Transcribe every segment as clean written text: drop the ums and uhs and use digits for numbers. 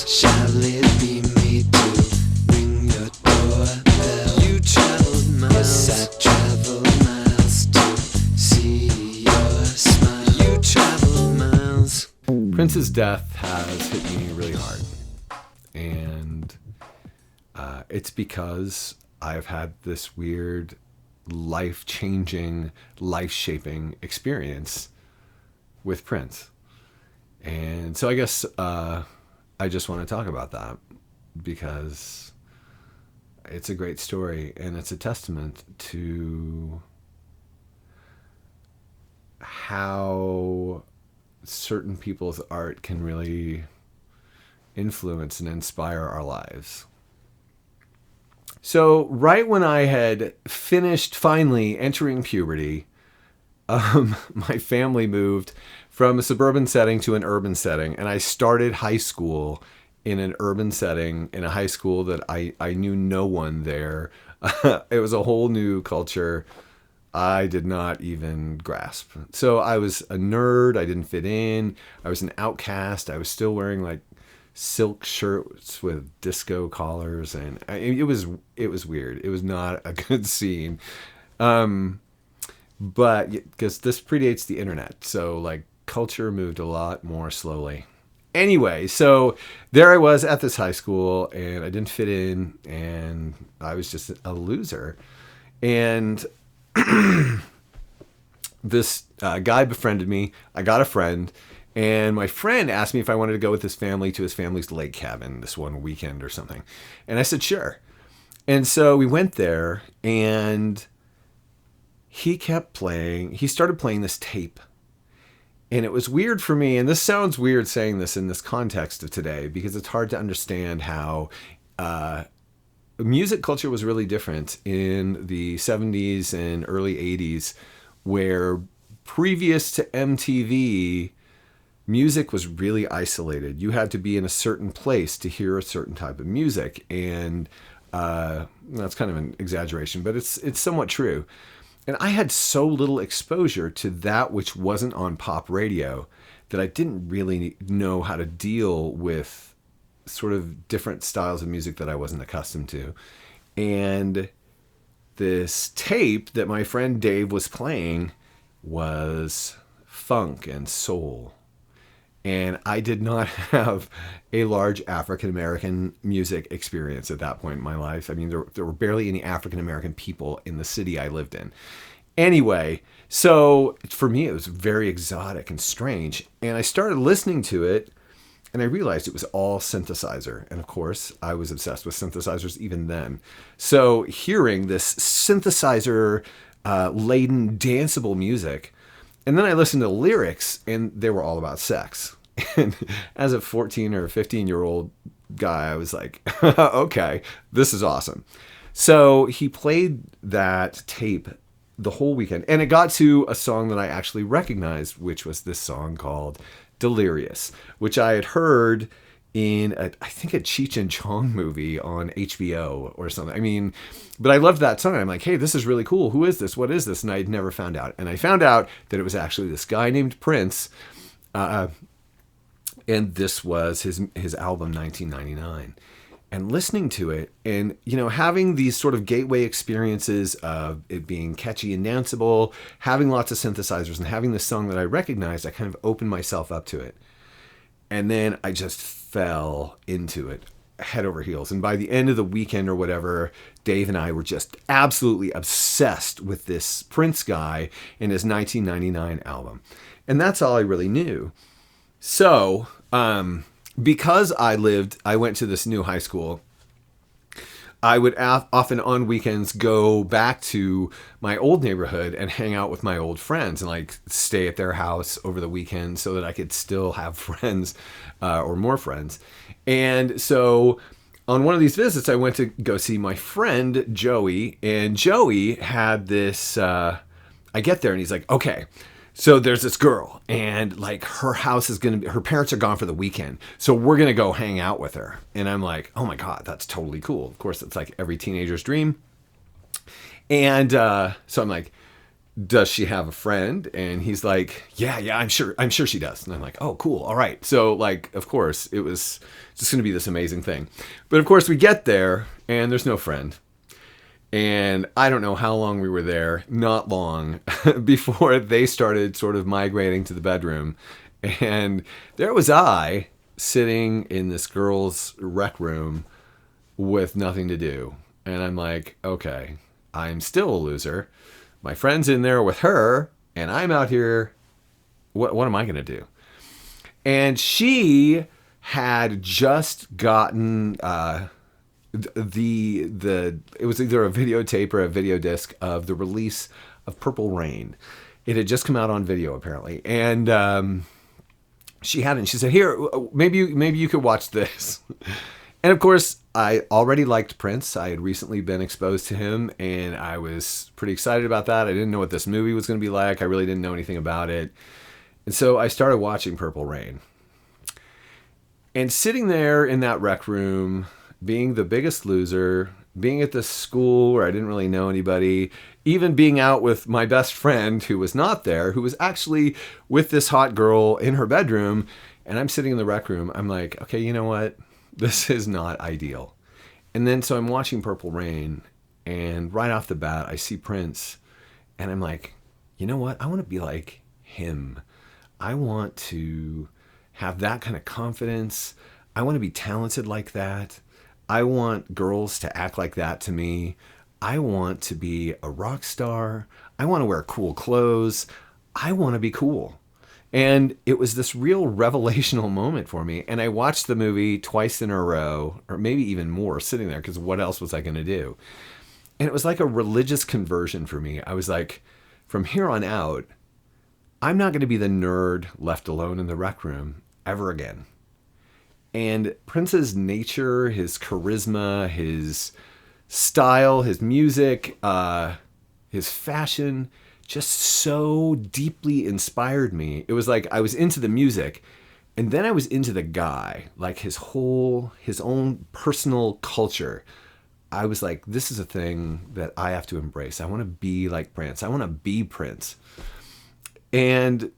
Shall it be me to ring your doorbell? You traveled miles. Yes, I traveled miles to see your smile. You traveled miles. Prince's death has hit me really hard. And it's because I've had this weird life-changing, life-shaping experience with Prince. And so I guess I just want to talk about that because it's a great story and it's a testament to how certain people's art can really influence and inspire our lives. So right when I had finished finally entering puberty, my family moved from a suburban setting to an urban setting, and I started high school in an urban setting in a high school that I knew no one there. It was a whole new culture I did not even grasp. So I was a nerd. I didn't fit in. I was an outcast. I was still wearing like silk shirts with disco collars, and it was weird. It was not a good scene. But because this predates the internet, so like culture moved a lot more slowly. Anyway, so there I was at this high school, and I didn't fit in, and I was just a loser. And this guy befriended me. I got a friend, and my friend asked me if I wanted to go with his family to his family's lake cabin this one weekend or something. And I said, sure. And so we went there, and he kept playing. He started playing this tape. And it was weird for me, and this sounds weird saying this in this context of today, because it's hard to understand how music culture was really different in the 70s and early 80s, where previous to MTV, music was really isolated. You had to be in a certain place to hear a certain type of music. And that's kind of an exaggeration, but it's somewhat true. And I had so little exposure to that which wasn't on pop radio that I didn't really know how to deal with sort of different styles of music that I wasn't accustomed to. And this tape that my friend Dave was playing was funk and soul. And I did not have a large African-American music experience at that point in my life. I mean, there were barely any African-American people in the city I lived in. Anyway, so for me, it was very exotic and strange. And I started listening to it, and I realized it was all synthesizer. And of course, I was obsessed with synthesizers even then. So hearing this synthesizer-laden, danceable music, and then I listened to the lyrics, and they were all about sex. And as a 14 or 15-year-old guy, I was like, okay, this is awesome. So he played that tape the whole weekend, and it got to a song that I actually recognized, which was this song called Delirious, which I had heard in, I think, a Cheech and Chong movie on HBO or something. I mean, but I loved that song. I'm like, hey, this is really cool. Who is this? What is this? And I'd never found out. And I found out that it was actually this guy named Prince, and this was his album 1999. And listening to it and, you know, having these sort of gateway experiences of it being catchy and danceable, having lots of synthesizers and having this song that I recognized, I kind of opened myself up to it. And then I just fell into it head over heels. And by the end of the weekend or whatever, Dave and I were just absolutely obsessed with this Prince guy and his 1999 album. And that's all I really knew. So, because I went to this new high school, I would often on weekends go back to my old neighborhood and hang out with my old friends and like stay at their house over the weekend so that I could still have friends or more friends. And so on one of these visits, I went to go see my friend Joey, and Joey had this, I get there and he's like, okay, so there's this girl, and like her house is going to be, her parents are gone for the weekend, so we're going to go hang out with her. And I'm like, oh my God, that's totally cool. Of course, it's like every teenager's dream. And so I'm like, does she have a friend? And he's like, yeah, I'm sure she does. And I'm like, oh, cool. All right. So like, of course it was just going to be this amazing thing. But of course we get there and there's no friend. And I don't know how long we were there, not long, before they started sort of migrating to the bedroom. And there was I sitting in this girl's rec room with nothing to do. And I'm like, okay, I'm still a loser. My friend's in there with her, and I'm out here. What am I going to do? And she had just gotten it was either a videotape or a video disc of the release of Purple Rain. It had just come out on video apparently, and she had it. And she said, "Here, maybe you could watch this." And of course, I already liked Prince. I had recently been exposed to him, and I was pretty excited about that. I didn't know what this movie was going to be like. I really didn't know anything about it, and so I started watching Purple Rain. And sitting there in that rec room, being the biggest loser, being at this school where I didn't really know anybody, even being out with my best friend who was not there, who was actually with this hot girl in her bedroom, and I'm sitting in the rec room, I'm like, okay, you know what? This is not ideal. And then so I'm watching Purple Rain, and right off the bat, I see Prince, and I'm like, you know what? I want to be like him. I want to have that kind of confidence. I want to be talented like that. I want girls to act like that to me. I want to be a rock star. I want to wear cool clothes. I want to be cool. And it was this real revelational moment for me. And I watched the movie twice in a row, or maybe even more, sitting there, because what else was I going to do? And it was like a religious conversion for me. I was like, from here on out, I'm not going to be the nerd left alone in the rec room ever again. And Prince's nature, his charisma, his style, his music, his fashion, just so deeply inspired me. It was like I was into the music, and then I was into the guy, like his own personal culture. I was like, this is a thing that I have to embrace. I want to be like Prince. I want to be Prince. And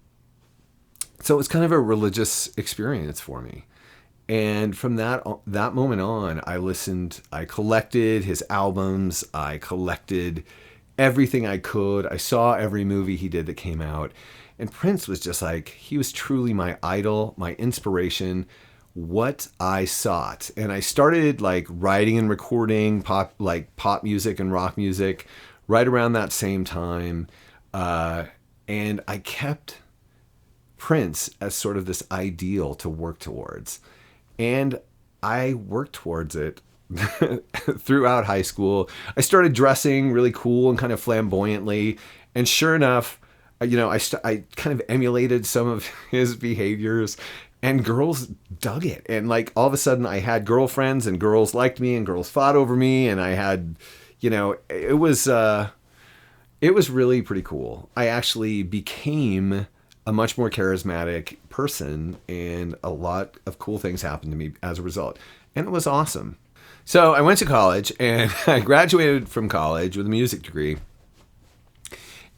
so it was kind of a religious experience for me. And from that moment on, I collected his albums, I collected everything I could. I saw every movie he did that came out. And Prince was just like, he was truly my idol, my inspiration, what I sought. And I started like writing and recording pop music and rock music right around that same time. And I kept Prince as sort of this ideal to work towards. And I worked towards it throughout high school. I started dressing really cool and kind of flamboyantly. And sure enough, I kind of emulated some of his behaviors, and girls dug it. And like all of a sudden I had girlfriends, and girls liked me, and girls fought over me. And I had, it was really pretty cool. I actually became a much more charismatic person, and a lot of cool things happened to me as a result. And it was awesome. So I went to college, and I graduated from college with a music degree.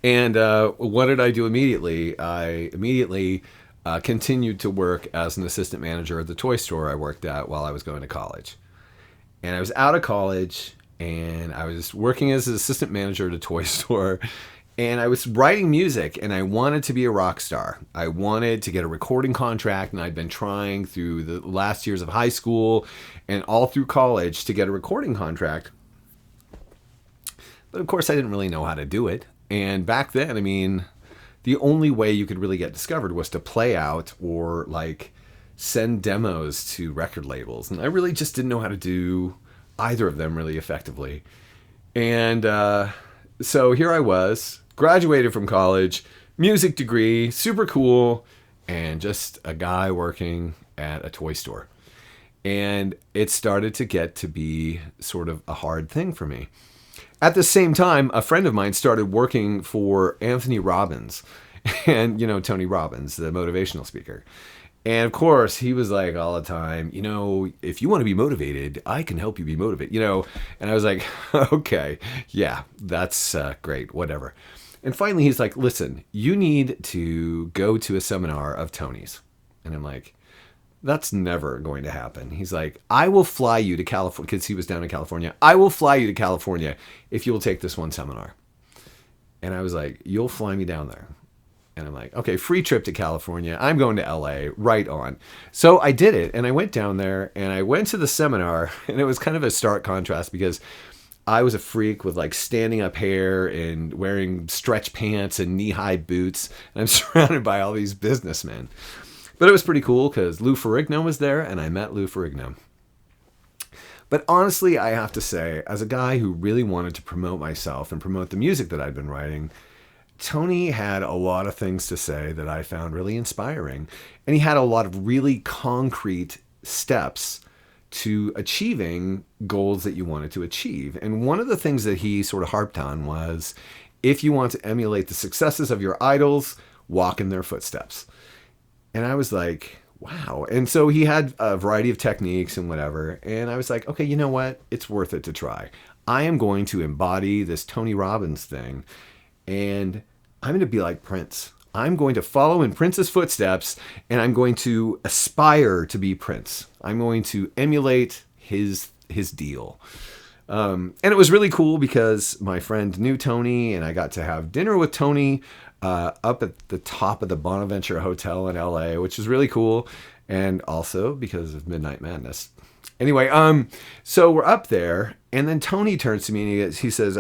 And what did I do immediately? I immediately continued to work as an assistant manager at the toy store I worked at while I was going to college. And I was out of college, and I was working as an assistant manager at a toy store. And I was writing music, and I wanted to be a rock star. I wanted to get a recording contract, and I'd been trying through the last years of high school and all through college to get a recording contract. But of course, I didn't really know how to do it. And back then, I mean, the only way you could really get discovered was to play out or like send demos to record labels. And I really just didn't know how to do either of them really effectively. And so here I was, graduated from college, music degree, super cool, and just a guy working at a toy store. And it started to get to be sort of a hard thing for me. At the same time, a friend of mine started working for Anthony Robbins, and, Tony Robbins, the motivational speaker. And of course, he was like all the time, if you want to be motivated, I can help you be motivated, and I was like, okay, yeah, that's great, whatever. And finally, he's like, listen, you need to go to a seminar of Tony's. And I'm like, that's never going to happen. He's like, I will fly you to California, because he was down in California. I will fly you to California if you will take this one seminar. And I was like, you'll fly me down there. And I'm like, okay, free trip to California. I'm going to LA, right on. So I did it. And I went down there and I went to the seminar. And it was kind of a stark contrast because I was a freak with like standing up hair and wearing stretch pants and knee-high boots. And I'm surrounded by all these businessmen. But it was pretty cool because Lou Ferrigno was there and I met Lou Ferrigno. But honestly, I have to say, as a guy who really wanted to promote myself and promote the music that I'd been writing, Tony had a lot of things to say that I found really inspiring. And he had a lot of really concrete steps to achieving goals that you wanted to achieve. And one of the things that he sort of harped on was, if you want to emulate the successes of your idols, walk in their footsteps. And I was like, wow. And so he had a variety of techniques and whatever. And I was like, okay, you know what? It's worth it to try. I am going to embody this Tony Robbins thing. And I'm going to be like Prince. I'm going to follow in Prince's footsteps, and I'm going to aspire to be Prince. I'm going to emulate his deal. And it was really cool because my friend knew Tony, and I got to have dinner with Tony up at the top of the Bonaventure Hotel in LA, which was really cool. And also because of Midnight Madness. Anyway, so we're up there, and then Tony turns to me and he says,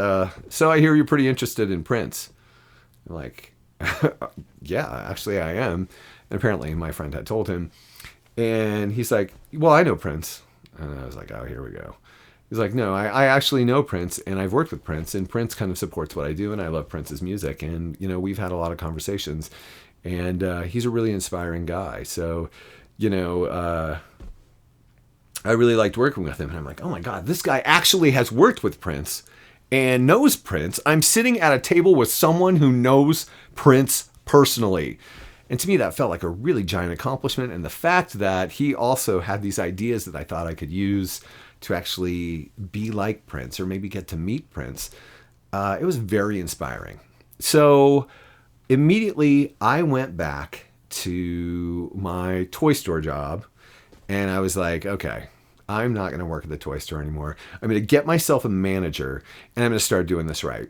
so I hear you're pretty interested in Prince. I'm like, yeah, actually I am. And apparently my friend had told him. And he's like, well, I know Prince. And I was like, oh, here we go. He's like, no, I actually know Prince, and I've worked with Prince, and Prince kind of supports what I do, and I love Prince's music. And, you know, we've had a lot of conversations, and he's a really inspiring guy. So, you know, I really liked working with him. And I'm like, oh my God, this guy actually has worked with Prince and knows Prince. I'm sitting at a table with someone who knows Prince personally. And to me, that felt like a really giant accomplishment. And the fact that he also had these ideas that I thought I could use to actually be like Prince or maybe get to meet Prince, it was very inspiring. So immediately I went back to my toy store job, and I was like, okay, I'm not going to work at the toy store anymore. I'm going to get myself a manager, and I'm going to start doing this right.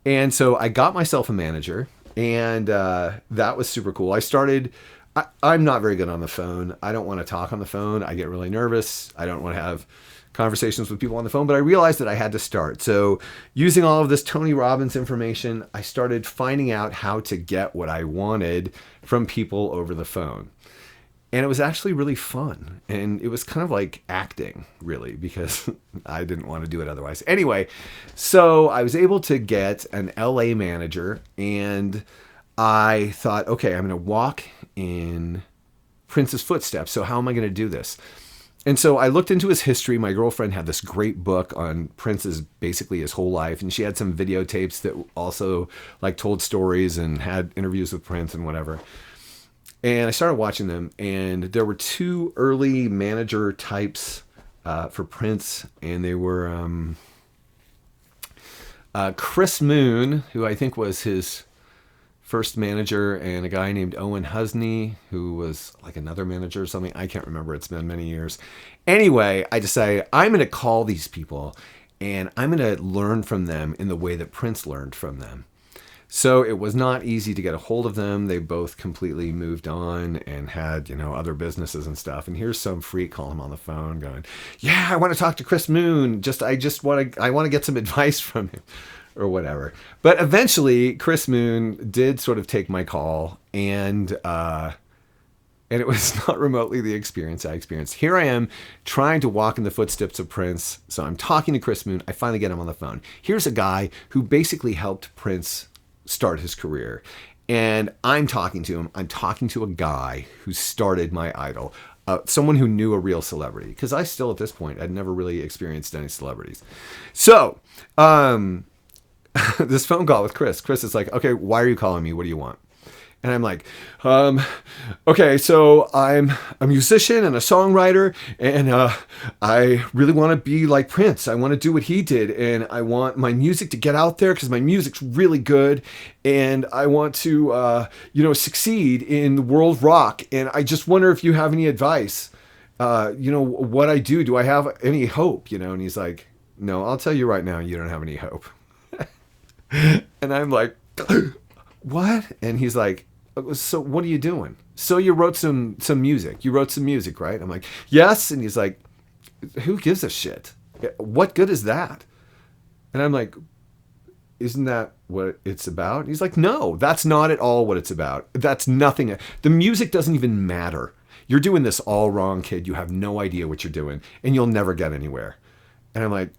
And so I got myself a manager, and that was super cool. I'm not very good on the phone. I don't want to talk on the phone. I get really nervous. I don't want to have conversations with people on the phone, but I realized that I had to start. So using all of this Tony Robbins information, I started finding out how to get what I wanted from people over the phone. And it was actually really fun. And it was kind of like acting, really, because I didn't want to do it otherwise. Anyway, so I was able to get an LA manager, and I thought, okay, I'm going to walk in Prince's footsteps. So how am I going to do this? And so I looked into his history. My girlfriend had this great book on Prince's, basically his whole life. And she had some videotapes that also like told stories and had interviews with Prince and whatever. And I started watching them, and there were two early manager types for Prince, and they were Chris Moon, who I think was his first manager, and a guy named Owen Husney, who was like another manager or something. I can't remember. It's been many years. Anyway, I decided I'm going to call these people, and I'm going to learn from them in the way that Prince learned from them. So it was not easy to get a hold of them. They both completely moved on and had, other businesses and stuff. And here's some freak calling him on the phone going, yeah, I want to talk to Chris Moon. I want to get some advice from him or whatever. But eventually Chris Moon did sort of take my call, and it was not remotely the experience I experienced. Here I am trying to walk in the footsteps of Prince. So I'm talking to Chris Moon. I finally get him on the phone. Here's a guy who basically helped Prince start his career. And I'm talking to him. I'm talking to a guy who started my idol, someone who knew a real celebrity. Because I still, at this point, I'd never really experienced any celebrities. So, this phone call with Chris is like, okay, why are you calling me? What do you want? And I'm like, okay, so I'm a musician and a songwriter, and I really want to be like Prince. I want to do what he did, and I want my music to get out there because my music's really good, and I want to, succeed in world rock. And I just wonder if you have any advice. What I do. Do I have any hope? And he's like, no, I'll tell you right now, you don't have any hope. And I'm like, what? And he's like, so what are you doing? So you wrote some music. You wrote some music, right? I'm like, yes. And he's like, who gives a shit? What good is that? And I'm like, isn't that what it's about? And he's like, no, that's not at all what it's about. That's nothing. The music doesn't even matter. You're doing this all wrong, kid. You have no idea what you're doing, and you'll never get anywhere. And I'm like,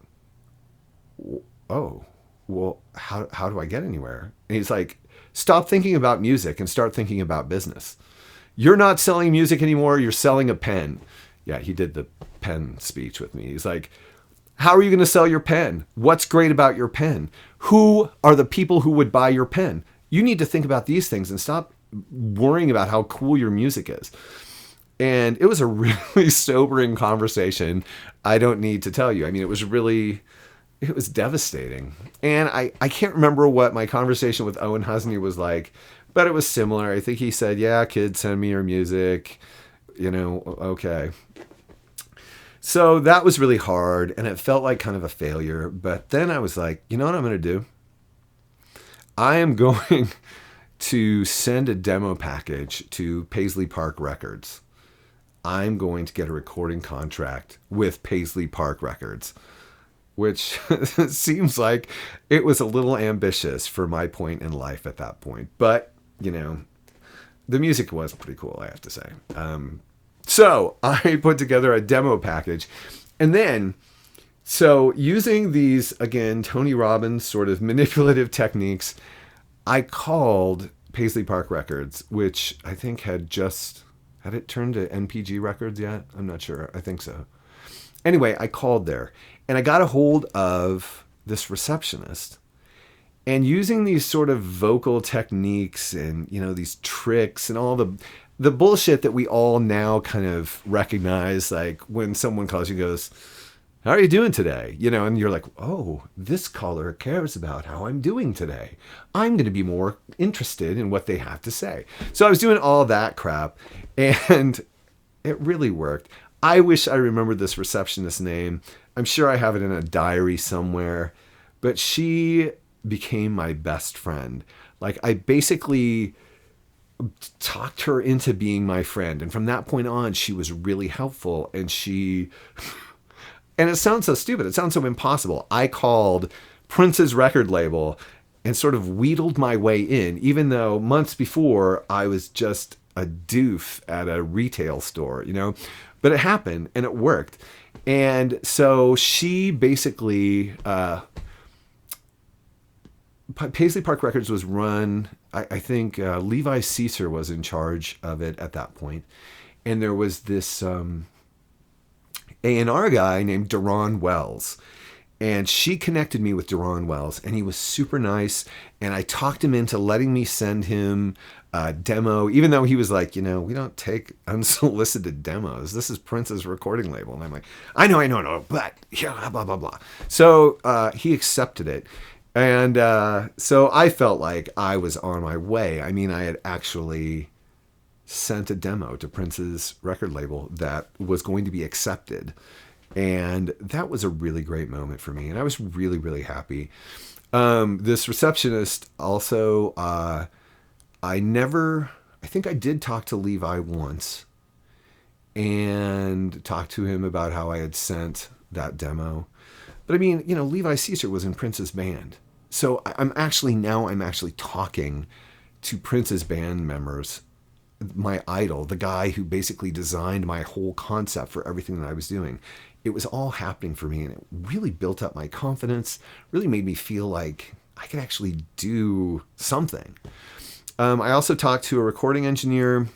oh, well, how do I get anywhere? And he's like, stop thinking about music and start thinking about business. You're not selling music anymore. You're selling a pen. Yeah, he did the pen speech with me. He's like, how are you going to sell your pen? What's great about your pen? Who are the people who would buy your pen? You need to think about these things and stop worrying about how cool your music is. And it was a really sobering conversation. I don't need to tell you. I mean, it was devastating. And I can't remember what my conversation with Owen Husney was like, but it was similar. I think he said, yeah, kid, send me your music. Okay. So that was really hard, and it felt like kind of a failure. But then I was like, you know what I'm going to do? I am going to send a demo package to Paisley Park Records. I'm going to get a recording contract with Paisley Park Records, which seems like it was a little ambitious for my point in life at that point. But, the music was pretty cool, I have to say. So I put together a demo package. And then, so using these, again, Tony Robbins sort of manipulative techniques, I called Paisley Park Records, which I think had it turned to NPG Records yet? I'm not sure. I think so. Anyway, I called there and I got a hold of this receptionist, and using these sort of vocal techniques and, these tricks and all the bullshit that we all now kind of recognize, like when someone calls you and goes, how are you doing today? And you're like, oh, this caller cares about how I'm doing today. I'm going to be more interested in what they have to say. So I was doing all that crap, and it really worked. I wish I remembered this receptionist's name. I'm sure I have it in a diary somewhere, but she became my best friend. Like, I basically talked her into being my friend. And from that point on, she was really helpful. And and it sounds so stupid. It sounds so impossible. I called Prince's record label and sort of wheedled my way in, even though months before I was just a doof at a retail store, but it happened and it worked. And so she basically, Paisley Park Records was run, I think Levi Caesar was in charge of it at that point. And there was this A&R guy named Deron Wells. And she connected me with Deron Wells, and he was super nice. And I talked him into letting me send him a demo, even though he was like, we don't take unsolicited demos. This is Prince's recording label. And I'm like, I know, but yeah, blah, blah, blah. So he accepted it. And so I felt like I was on my way. I mean, I had actually sent a demo to Prince's record label that was going to be accepted. And that was a really great moment for me. And I was really, really happy. This receptionist also, I think I did talk to Levi once and talked to him about how I had sent that demo. But I mean, Levi Caesar was in Prince's band. So I'm actually talking to Prince's band members, my idol, the guy who basically designed my whole concept for everything that I was doing. It was all happening for me, and it really built up my confidence, really made me feel like I could actually do something. I also talked to a recording engineer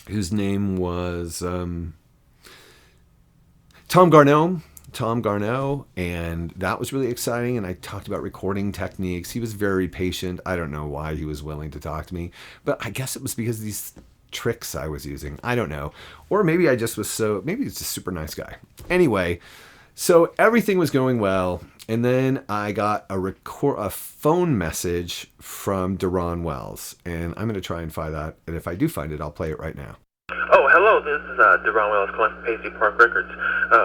whose name was Tom Garneau. Tom Garneau, and that was really exciting. And I talked about recording techniques. He was very patient. I don't know why he was willing to talk to me, but I guess it was because of these tricks I was using. I don't know. Or maybe I just was maybe he's a super nice guy. Anyway, so everything was going well. And then I got a phone message from Deron Wells, and I'm going to try and find that. And if I do find it, I'll play it right now. Oh, hello, this is Deron Wells calling from Paisley Park Records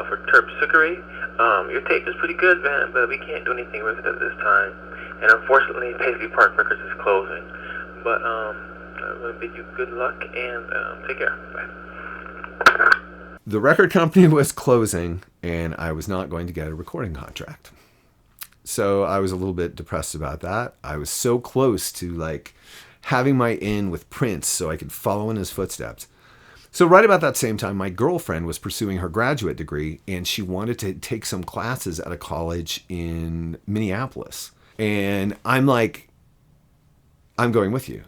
for Terpsichore. Your tape is pretty good, man, but we can't do anything with it at this time. And unfortunately, Paisley Park Records is closing. But I'm going to bid you good luck and take care. Bye. The record company was closing, and I was not going to get a recording contract. So I was a little bit depressed about that. I was so close to like having my in with Prince so I could follow in his footsteps. So right about that same time, my girlfriend was pursuing her graduate degree, and she wanted to take some classes at a college in Minneapolis. And I'm like, I'm going with you.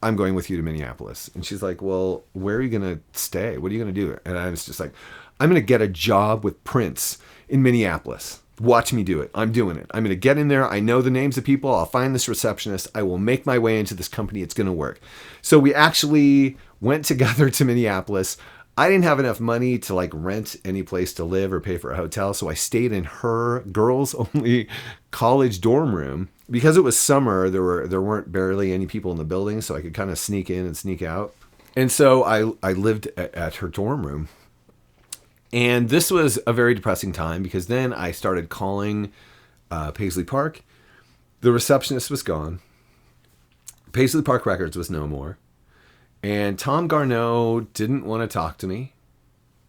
I'm going with you to Minneapolis. And she's like, well, where are you going to stay? What are you going to do? And I was just like, I'm going to get a job with Prince in Minneapolis. Watch me do it. I'm doing it. I'm going to get in there. I know the names of people. I'll find this receptionist. I will make my way into this company. It's going to work. So we actually went together to Minneapolis. I didn't have enough money to like rent any place to live or pay for a hotel. So I stayed in her girls only college dorm room. Because it was summer, there weren't barely any people in the building. So I could kind of sneak in and sneak out. And so I lived at her dorm room. And this was a very depressing time because then I started calling Paisley Park. The receptionist was gone. Paisley Park Records was no more. And Tom Garneau didn't want to talk to me.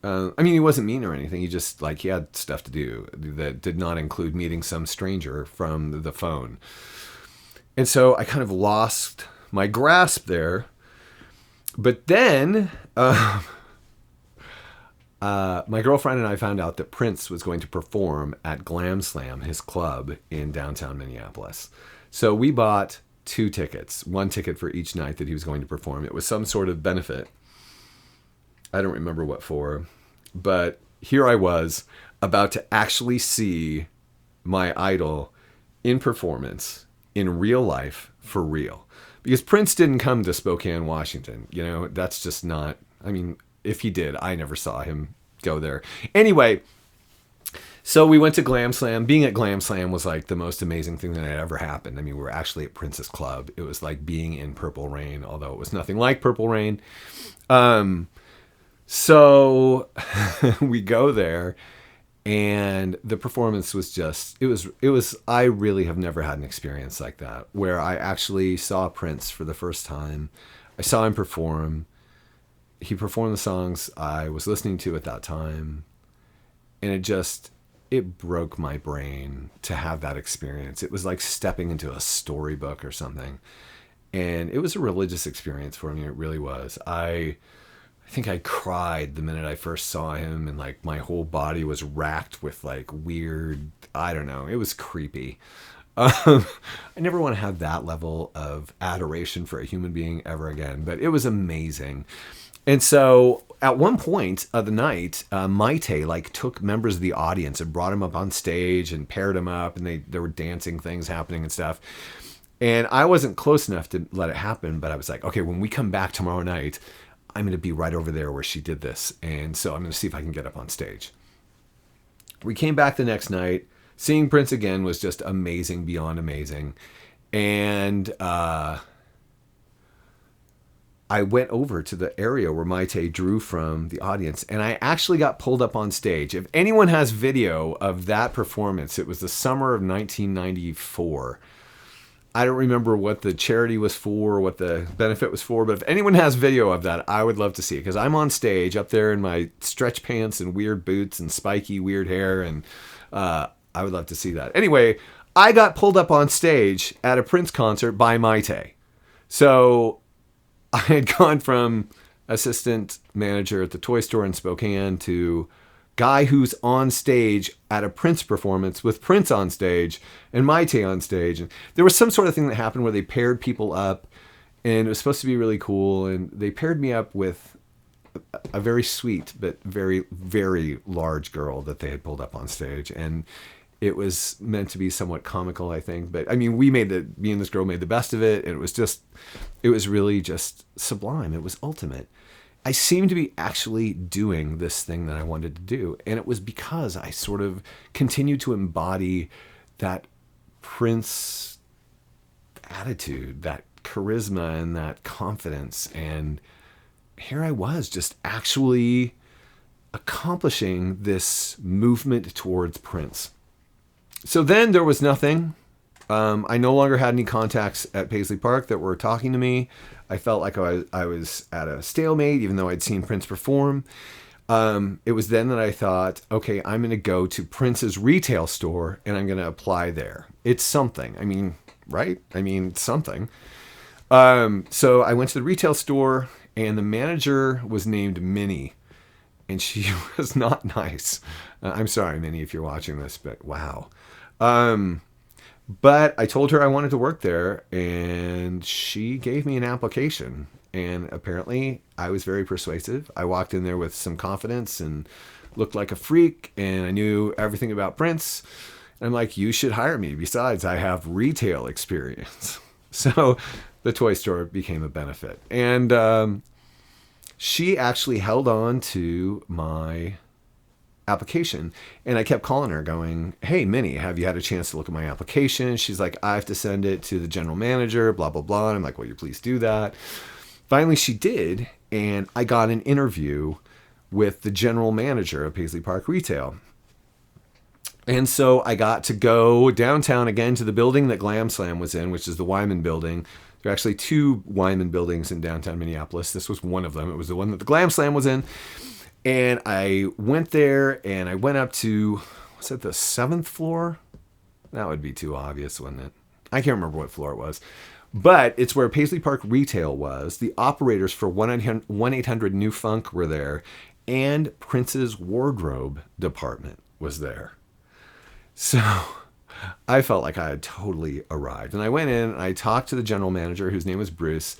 I mean, he wasn't mean or anything. He just, like, he had stuff to do that did not include meeting some stranger from the phone. And so I kind of lost my grasp there. But then my girlfriend and I found out that Prince was going to perform at Glam Slam, his club in downtown Minneapolis. So we bought 2 tickets, 1 ticket for each night that he was going to perform. It was some sort of benefit. I don't remember what for, but here I was about to actually see my idol in performance, in real life, for real. Because Prince didn't come to Spokane, Washington. You know, that's just not, I mean, if he did, I never saw him go there. Anyway, so we went to Glam Slam. Being at Glam Slam was like the most amazing thing that had ever happened. I mean, we were actually at Prince's club. It was like being in Purple Rain, although it was nothing like Purple Rain. So we go there, and the performance was just, it was, I really have never had an experience like that, where I actually saw Prince for the first time. I saw him perform. He performed the songs I was listening to at that time, and it broke my brain to have that experience. It was like stepping into a storybook or something. And it was a religious experience for me. It really was. I think I cried the minute I first saw him, and like my whole body was racked with like weird, I don't know, it was creepy. I never want to have that level of adoration for a human being ever again, but it was amazing. And so at one point of the night, Maite like took members of the audience and brought them up on stage and paired them up, and there were dancing things happening and stuff. And I wasn't close enough to let it happen, but I was like, okay, when we come back tomorrow night, I'm going to be right over there where she did this. And so I'm going to see if I can get up on stage. We came back the next night. Seeing Prince again was just amazing, beyond amazing. And I went over to the area where Maite drew from the audience, and I actually got pulled up on stage. If anyone has video of that performance, it was the summer of 1994. I don't remember what the charity was for, what the benefit was for, but if anyone has video of that, I would love to see it, because I'm on stage up there in my stretch pants and weird boots and spiky weird hair, and I would love to see that. Anyway, I got pulled up on stage at a Prince concert by Maite. So I had gone from assistant manager at the toy store in Spokane to guy who's on stage at a Prince performance with Prince on stage and Maite on stage. And there was some sort of thing that happened where they paired people up, and it was supposed to be really cool. And they paired me up with a very sweet but very, very large girl that they had pulled up on stage. And it was meant to be somewhat comical, I think. But I mean, me and this girl made the best of it. And it was really just sublime. It was ultimate. I seemed to be actually doing this thing that I wanted to do. And it was because I sort of continued to embody that Prince attitude, that charisma and that confidence. And here I was just actually accomplishing this movement towards Prince. So then there was nothing. I no longer had any contacts at Paisley Park that were talking to me. I felt like I was at a stalemate, even though I'd seen Prince perform. It was then that I thought, okay, I'm going to go to Prince's retail store and I'm going to apply there. It's something. I mean, right? I mean, something. So I went to the retail store and the manager was named Minnie. And she was not nice. I'm sorry, Minnie, if you're watching this, but wow. But I told her I wanted to work there, and she gave me an application. And apparently, I was very persuasive. I walked in there with some confidence and looked like a freak, and I knew everything about Prince. And I'm like, you should hire me. Besides, I have retail experience. So the toy store became a benefit. And she actually held on to my application, and I kept calling her going, hey, Minnie, have you had a chance to look at my application? She's like, I have to send it to the general manager, blah, blah, blah. And I'm like, will you please do that? Finally, she did, and I got an interview with the general manager of Paisley Park Retail. And so I got to go downtown again to the building that Glam Slam was in, which is the Wyman building. There are actually 2 Wyman buildings in downtown Minneapolis. This was one of them. It was the one that the Glam Slam was in. And I went there and I went up to, was it the 7th floor? That would be too obvious, wouldn't it? I can't remember what floor it was. But it's where Paisley Park Retail was. The operators for 1-800 New Funk were there. And Prince's wardrobe department was there. So I felt like I had totally arrived. And I went in and I talked to the general manager, whose name was Bruce.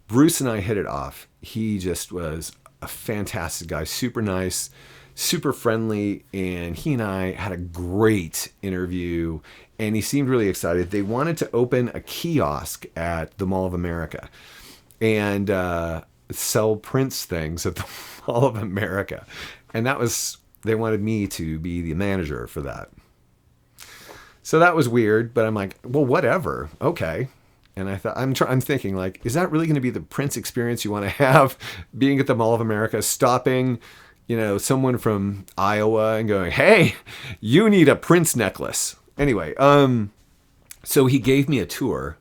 Bruce and I hit it off. He just was a fantastic guy, super nice, super friendly, and he and I had a great interview, and he seemed really excited. They wanted to open a kiosk at the Mall of America and sell Prince things at the Mall of America. And they wanted me to be the manager for that. So that was weird, but I'm like, well, whatever. Okay. And I thought, I'm thinking, like, is that really going to be the Prince experience you want to have, being at the Mall of America, stopping, someone from Iowa and going, hey, you need a Prince necklace. Anyway, so he gave me a tour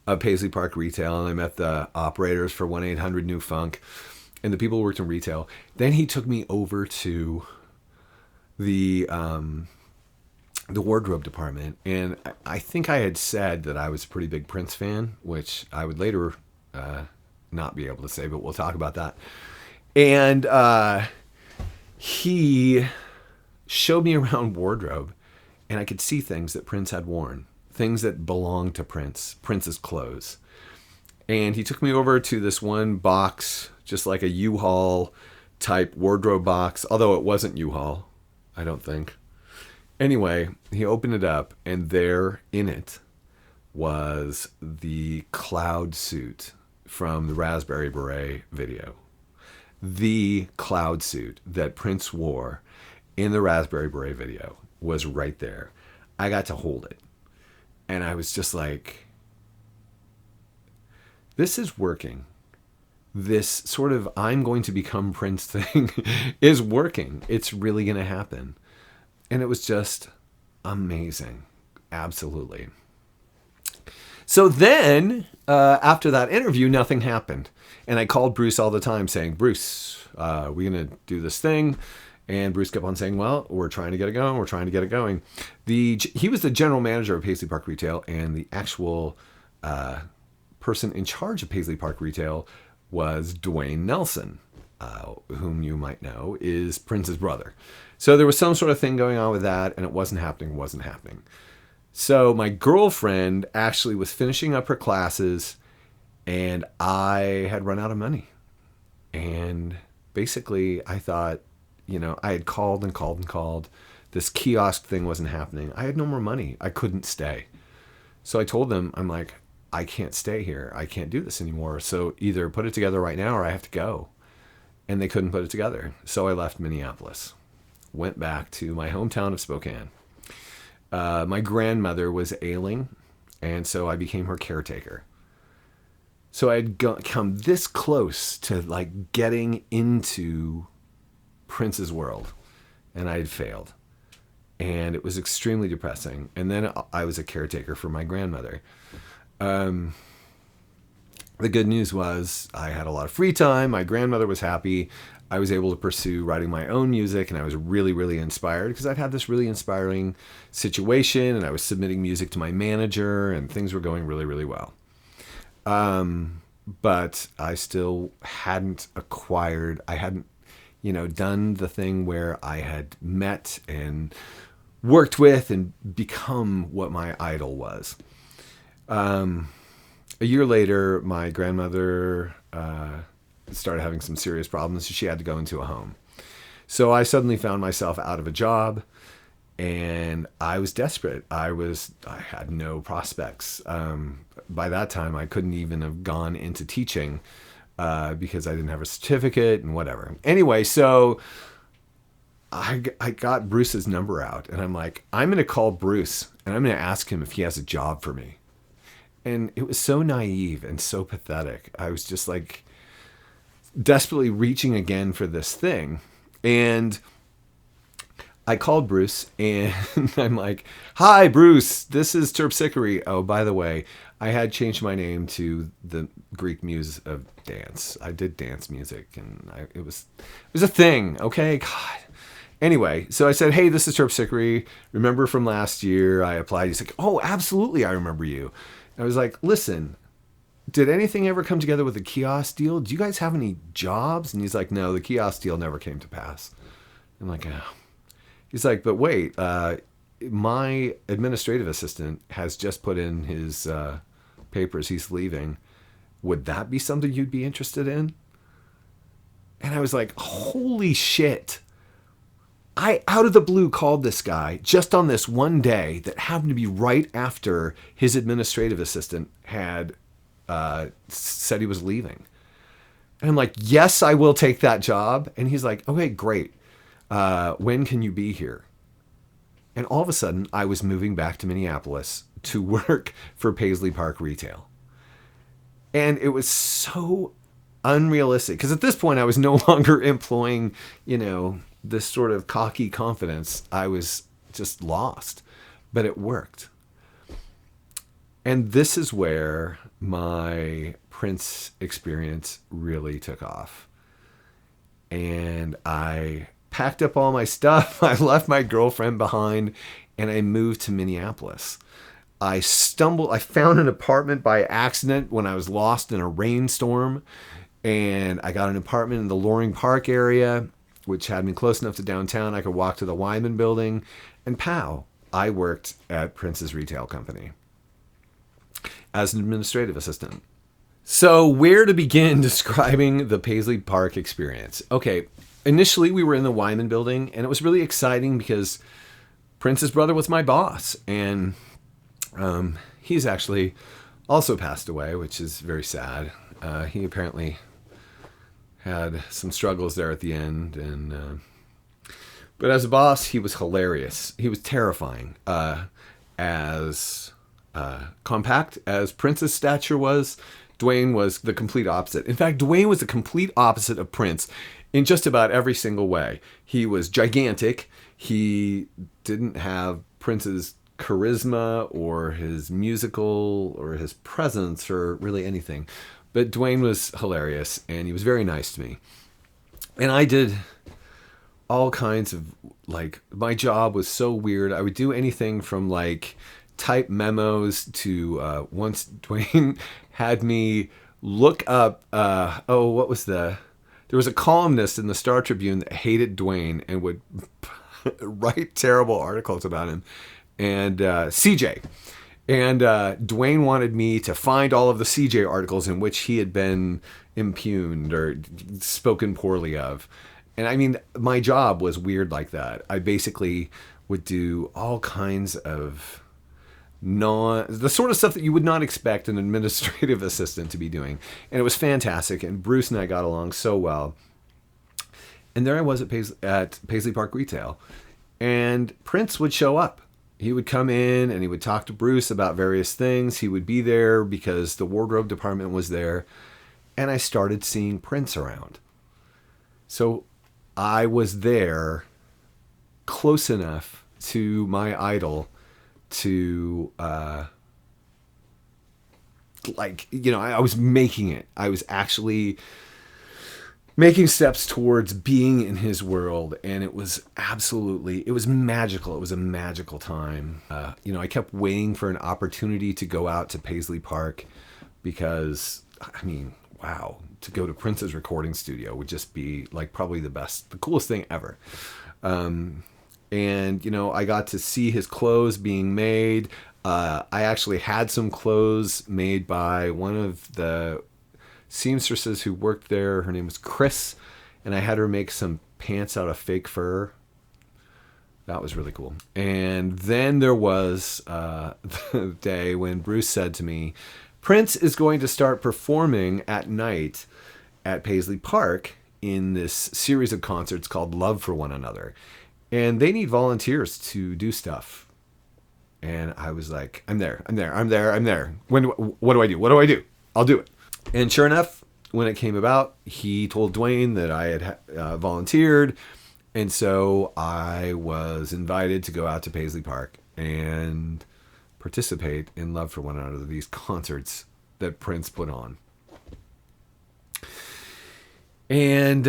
of Paisley Park Retail, and I met the operators for 1-800 New Funk and the people who worked in retail. Then he took me over to the wardrobe department, and I think I had said that I was a pretty big Prince fan, which I would later not be able to say, but we'll talk about that. And he showed me around wardrobe, and I could see things that Prince had worn, things that belonged to Prince's clothes. And he took me over to this one box, just like a U-Haul type wardrobe box, although it wasn't U-Haul, I don't think. Anyway, he opened it up, and there in it was the cloud suit from the Raspberry Beret video. The cloud suit that Prince wore in the Raspberry Beret video was right there. I got to hold it. And I was just like, this is working. This sort of I'm going to become Prince thing is working. It's really going to happen. And it was just amazing. Absolutely. So then, after that interview, nothing happened. And I called Bruce all the time saying, Bruce, we're going to do this thing. And Bruce kept on saying, well, we're trying to get it going. We're trying to get it going. He was the general manager of Paisley Park Retail, and the actual person in charge of Paisley Park Retail was Dwayne Nelson, whom you might know is Prince's brother. So there was some sort of thing going on with that, and it wasn't happening. So my girlfriend actually was finishing up her classes, and I had run out of money. And basically I thought, I had called and called and called. This kiosk thing wasn't happening. I had no more money. I couldn't stay. So I told them, I'm like, I can't stay here. I can't do this anymore. So either put it together right now or I have to go. And they couldn't put it together. So I left Minneapolis, went back to my hometown of Spokane. My grandmother was ailing, and so I became her caretaker. So I had come this close to like getting into Prince's world, and I had failed. And it was extremely depressing. And then I was a caretaker for my grandmother. The good news was I had a lot of free time. My grandmother was happy. I was able to pursue writing my own music, and I was really, really inspired because I'd had this really inspiring situation, and I was submitting music to my manager, and things were going really, really well. But I still hadn't done the thing where I had met and worked with and become what my idol was. A year later, my grandmother started having some serious problems. She had to go into a home. So I suddenly found myself out of a job, and I was desperate. I had no prospects. By that time, I couldn't even have gone into teaching because I didn't have a certificate and whatever. Anyway, so I got Bruce's number out, and I'm like, I'm going to call Bruce, and I'm going to ask him if he has a job for me. And it was so naive and so pathetic. I was just like desperately reaching again for this thing. And I called Bruce, and I'm like, hi, Bruce, this is Terpsichore. Oh, by the way, I had changed my name to the Greek muse of dance. I did dance music, and it was a thing. Okay, God. Anyway, so I said, hey, this is Terpsichore. Remember from last year I applied? He's like, oh, absolutely, I remember you. I was like, listen, did anything ever come together with the kiosk deal? Do you guys have any jobs? And he's like, no, the kiosk deal never came to pass. I'm like, oh. He's like, but wait, my administrative assistant has just put in his papers. He's leaving. Would that be something you'd be interested in? And I was like, holy shit. I, out of the blue, called this guy just on this one day that happened to be right after his administrative assistant had said he was leaving. And I'm like, yes, I will take that job. And he's like, okay, great. When can you be here? And all of a sudden, I was moving back to Minneapolis to work for Paisley Park Retail. And it was so unrealistic. Because at this point, I was no longer employing, this sort of cocky confidence. I was just lost. But it worked. And this is where my Prince experience really took off. And I packed up all my stuff. I left my girlfriend behind, and I moved to Minneapolis. I found an apartment by accident when I was lost in a rainstorm, and I got an apartment in the Loring Park area, which had me close enough to downtown. I could walk to the Wyman building, and pow, I worked at Prince's retail company as an administrative assistant. So where to begin describing the Paisley Park experience? Okay, initially we were in the Wyman building, and it was really exciting because Prince's brother was my boss, and he's actually also passed away, which is very sad. He apparently had some struggles there at the end, but as a boss, he was hilarious. He was terrifying. As compact as Prince's stature was, Dwayne was the complete opposite. In fact, Dwayne was the complete opposite of Prince in just about every single way. He was gigantic. He didn't have Prince's charisma or his musical or his presence or really anything. But Dwayne was hilarious, and he was very nice to me. And I did all kinds of, my job was so weird. I would do anything from, type memos to once Dwayne had me look up, there was a columnist in the Star Tribune that hated Dwayne and would write terrible articles about him. And CJ. And Dwayne wanted me to find all of the CJ articles in which he had been impugned or spoken poorly of. And I mean, my job was weird like that. I basically would do all kinds of the sort of stuff that you would not expect an administrative assistant to be doing. And it was fantastic. And Bruce and I got along so well. And there I was at Paisley Park Retail. And Prince would show up. He would come in and he would talk to Bruce about various things. He would be there because the wardrobe department was there. And I started seeing Prince around. So I was there close enough to my idol to, I was making it. I was actually making steps towards being in his world. And it was magical. It was a magical time. I kept waiting for an opportunity to go out to Paisley Park because, I mean, wow, to go to Prince's recording studio would just be like probably the coolest thing ever. I got to see his clothes being made. I actually had some clothes made by one of the seamstresses who worked there. Her name was Chris, and I had her make some pants out of fake fur. That was really cool. And then there was the day when Bruce said to me, Prince is going to start performing at night at Paisley Park in this series of concerts called Love for One Another. And they need volunteers to do stuff. And I was like, I'm there. What do I do? I'll do it. And sure enough, when it came about, he told Dwayne that I had volunteered. And so I was invited to go out to Paisley Park and participate in Love for One Another, these concerts that Prince put on. And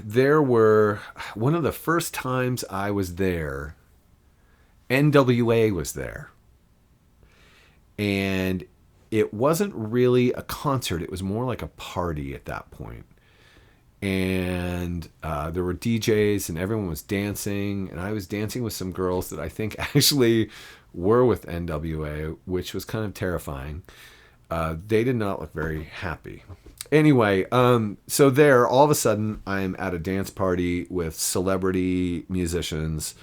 there were, one of the first times I was there, NWA was there. And it wasn't really a concert. It was more like a party at that point. And there were DJs and everyone was dancing. And I was dancing with some girls that I think actually were with NWA, which was kind of terrifying. They did not look very happy. Anyway, so there, all of a sudden, I'm at a dance party with celebrity musicians.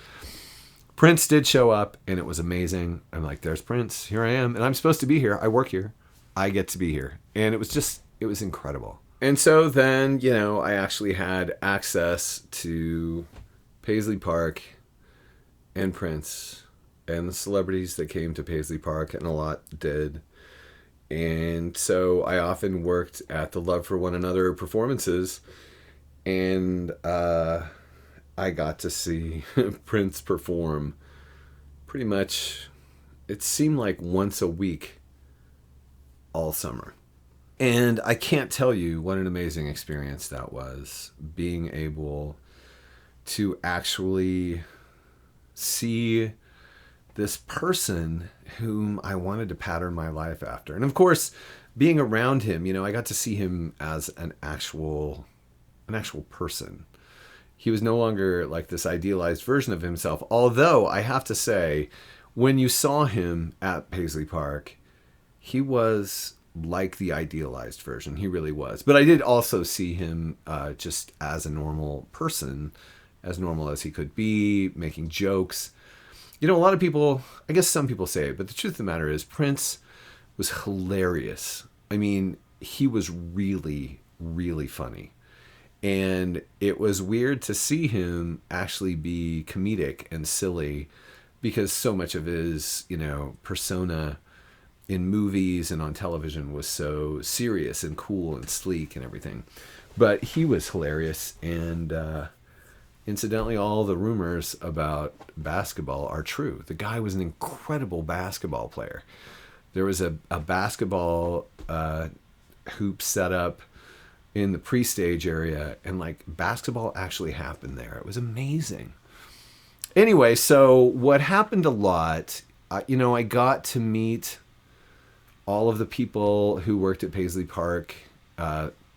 Prince did show up, and it was amazing. I'm like, there's Prince. Here I am. And I'm supposed to be here. I work here. I get to be here. And it was incredible. And so then, I actually had access to Paisley Park and Prince and the celebrities that came to Paisley Park, and a lot did. And so I often worked at the Love for One Another performances, and I got to see Prince perform pretty much, it seemed like once a week all summer. And I can't tell you what an amazing experience that was, being able to actually see this person whom I wanted to pattern my life after. And of course, being around him, I got to see him as an actual person. He was no longer like this idealized version of himself. Although I have to say, when you saw him at Paisley Park, he was like the idealized version. He really was. But I did also see him just as a normal person, as normal as he could be, making jokes. A lot of people, I guess some people say it, but the truth of the matter is Prince was hilarious. I mean, he was really, really funny. And it was weird to see him actually be comedic and silly, because so much of his, persona in movies and on television was so serious and cool and sleek and everything. But he was hilarious, and incidentally, all the rumors about basketball are true. The guy was an incredible basketball player. There was a basketball hoop set up in the pre-stage area, and basketball actually happened there. It was amazing. Anyway, so what happened a lot, I got to meet all of the people who worked at Paisley Park,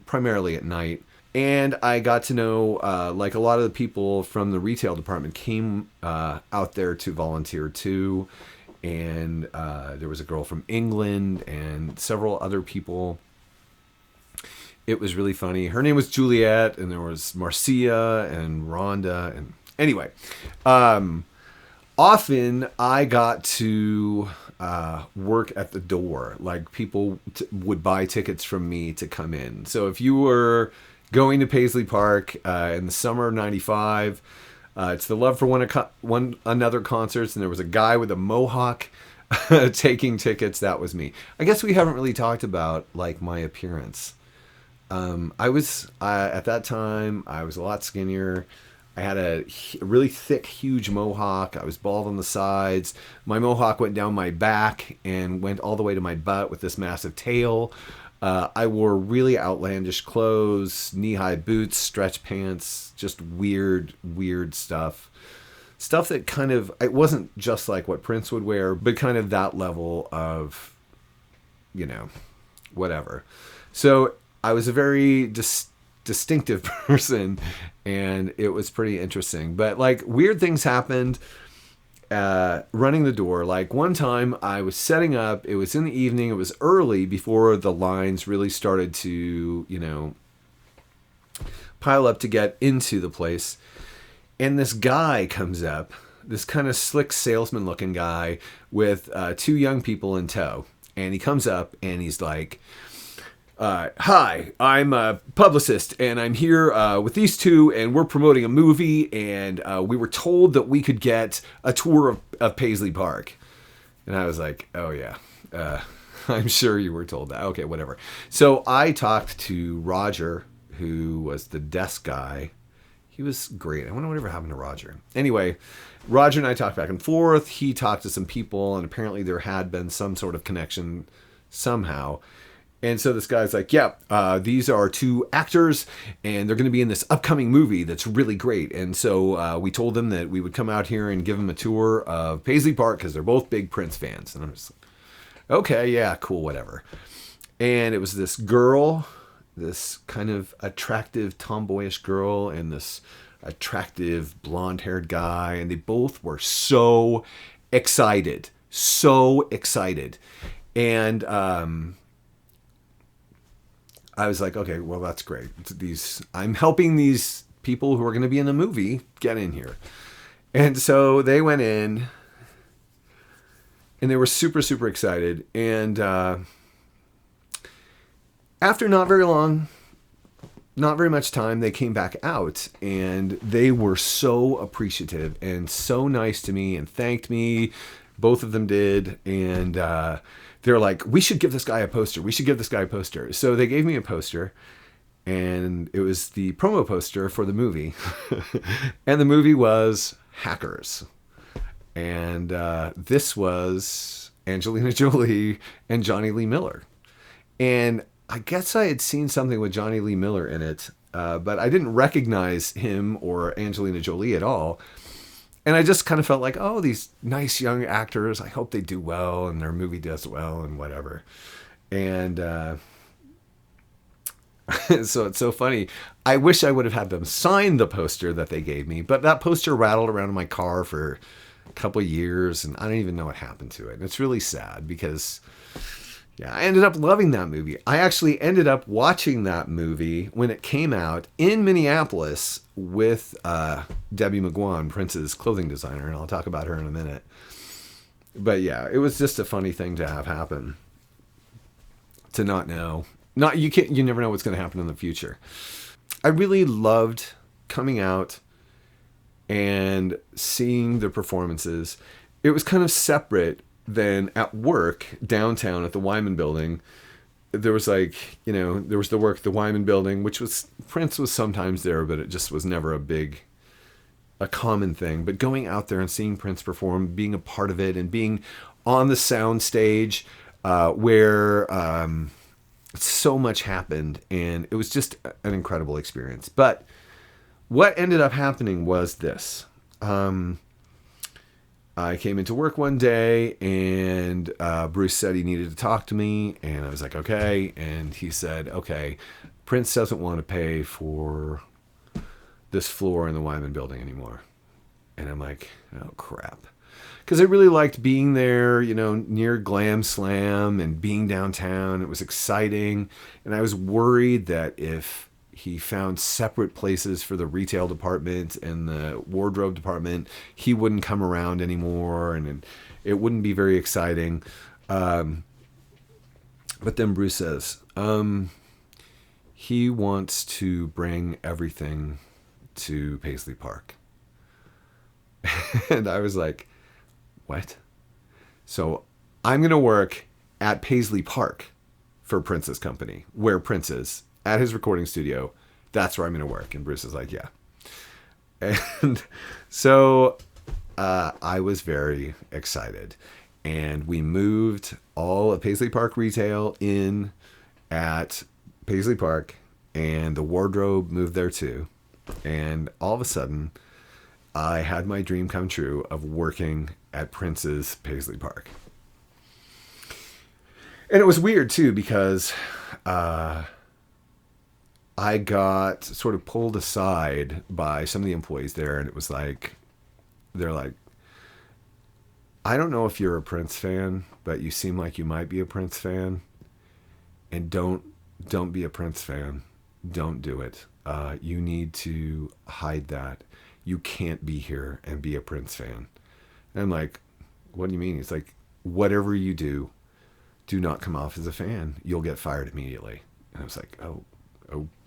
primarily at night. And I got to know, a lot of the people from the retail department came out there to volunteer too. And there was a girl from England and several other people. It was really funny. Her name was Juliet, and there was Marcia and Rhonda. And anyway, often I got to work at the door. Like people would buy tickets from me to come in. So if you were going to Paisley Park in the summer of '95, it's the Love for One Another concerts, and there was a guy with a mohawk taking tickets. That was me. I guess we haven't really talked about like my appearance. I was at that time, I was a lot skinnier. I had a really thick, huge mohawk. I was bald on the sides. My mohawk went down my back and went all the way to my butt with this massive tail. I wore really outlandish clothes, knee-high boots, stretch pants, just weird stuff. Stuff that kind of, it wasn't just like what Prince would wear, but kind of that level of, whatever. So I was a very distinctive person, and it was pretty interesting. But like weird things happened running the door. Like one time I was setting up, it was in the evening, it was early before the lines really started to, pile up to get into the place. And this guy comes up, this kind of slick salesman looking guy with two young people in tow. And he comes up and he's like, hi, I'm a publicist, and I'm here with these two, and we're promoting a movie, and we were told that we could get a tour of Paisley Park. And I was like, oh yeah, I'm sure you were told that. Okay, whatever. So I talked to Roger, who was the desk guy. He was great. I wonder whatever happened to Roger. Anyway, Roger and I talked back and forth. He talked to some people, and apparently there had been some sort of connection somehow. And so this guy's like, yeah, these are two actors, and they're going to be in this upcoming movie that's really great. And so we told them that we would come out here and give them a tour of Paisley Park because they're both big Prince fans. And I'm just like, okay, yeah, cool, whatever. And it was this girl, this kind of attractive, tomboyish girl, and this attractive, blonde-haired guy. And they both were so excited. And I was like, okay, well, that's great. I'm helping these people who are going to be in the movie get in here. And so they went in, and they were super, super excited. And after not very much time, they came back out, and they were so appreciative and so nice to me and thanked me. Both of them did. And they're like, we should give this guy a poster. So they gave me a poster, and it was the promo poster for the movie. And the movie was Hackers. And this was Angelina Jolie and Johnny Lee Miller. And I guess I had seen something with Johnny Lee Miller in it, but I didn't recognize him or Angelina Jolie at all. And I just kind of felt like, oh, these nice young actors, I hope they do well and their movie does well and whatever. And so it's so funny. I wish I would have had them sign the poster that they gave me, but that poster rattled around in my car for a couple of years, and I don't even know what happened to it. And it's really sad because, yeah, I ended up loving that movie. I actually ended up watching that movie when it came out in Minneapolis with Debbie McGuan, Prince's clothing designer, and I'll talk about her in a minute. But yeah, it was just a funny thing to have happen. To not know. You never know what's going to happen in the future. I really loved coming out and seeing the performances. It was kind of separate than at work downtown at the Wyman Building. There was there was the work at the Wyman Building, which was, Prince was sometimes there, but it just was never a common thing. But going out there and seeing Prince perform, being a part of it, and being on the sound stage where so much happened, and it was just an incredible experience. But what ended up happening was this. I came into work one day, and Bruce said he needed to talk to me, and I was like, okay. And he said, okay, Prince doesn't want to pay for this floor in the Wyman Building anymore. And I'm like, oh, crap. because I really liked being there, near Glam Slam and being downtown. It was exciting. And I was worried that if he found separate places for the retail department and the wardrobe department, he wouldn't come around anymore, and it wouldn't be very exciting. But then Bruce says, he wants to bring everything to Paisley Park. And I was like, what? So I'm going to work at Paisley Park for Prince's company, where Prince is, at his recording studio. That's where I'm going to work. And Bruce is like, yeah. And so I was very excited. And we moved all of Paisley Park retail in at Paisley Park, and the wardrobe moved there too. And all of a sudden, I had my dream come true of working at Prince's Paisley Park. And it was weird too, because I got sort of pulled aside by some of the employees there, and it was like, they're like, I don't know if you're a Prince fan, but you seem like you might be a Prince fan. And don't be a Prince fan. Don't do it. You need to hide that. You can't be here and be a Prince fan. And I'm like, what do you mean? It's like, whatever you do not come off as a fan. You'll get fired immediately. And I was like, oh,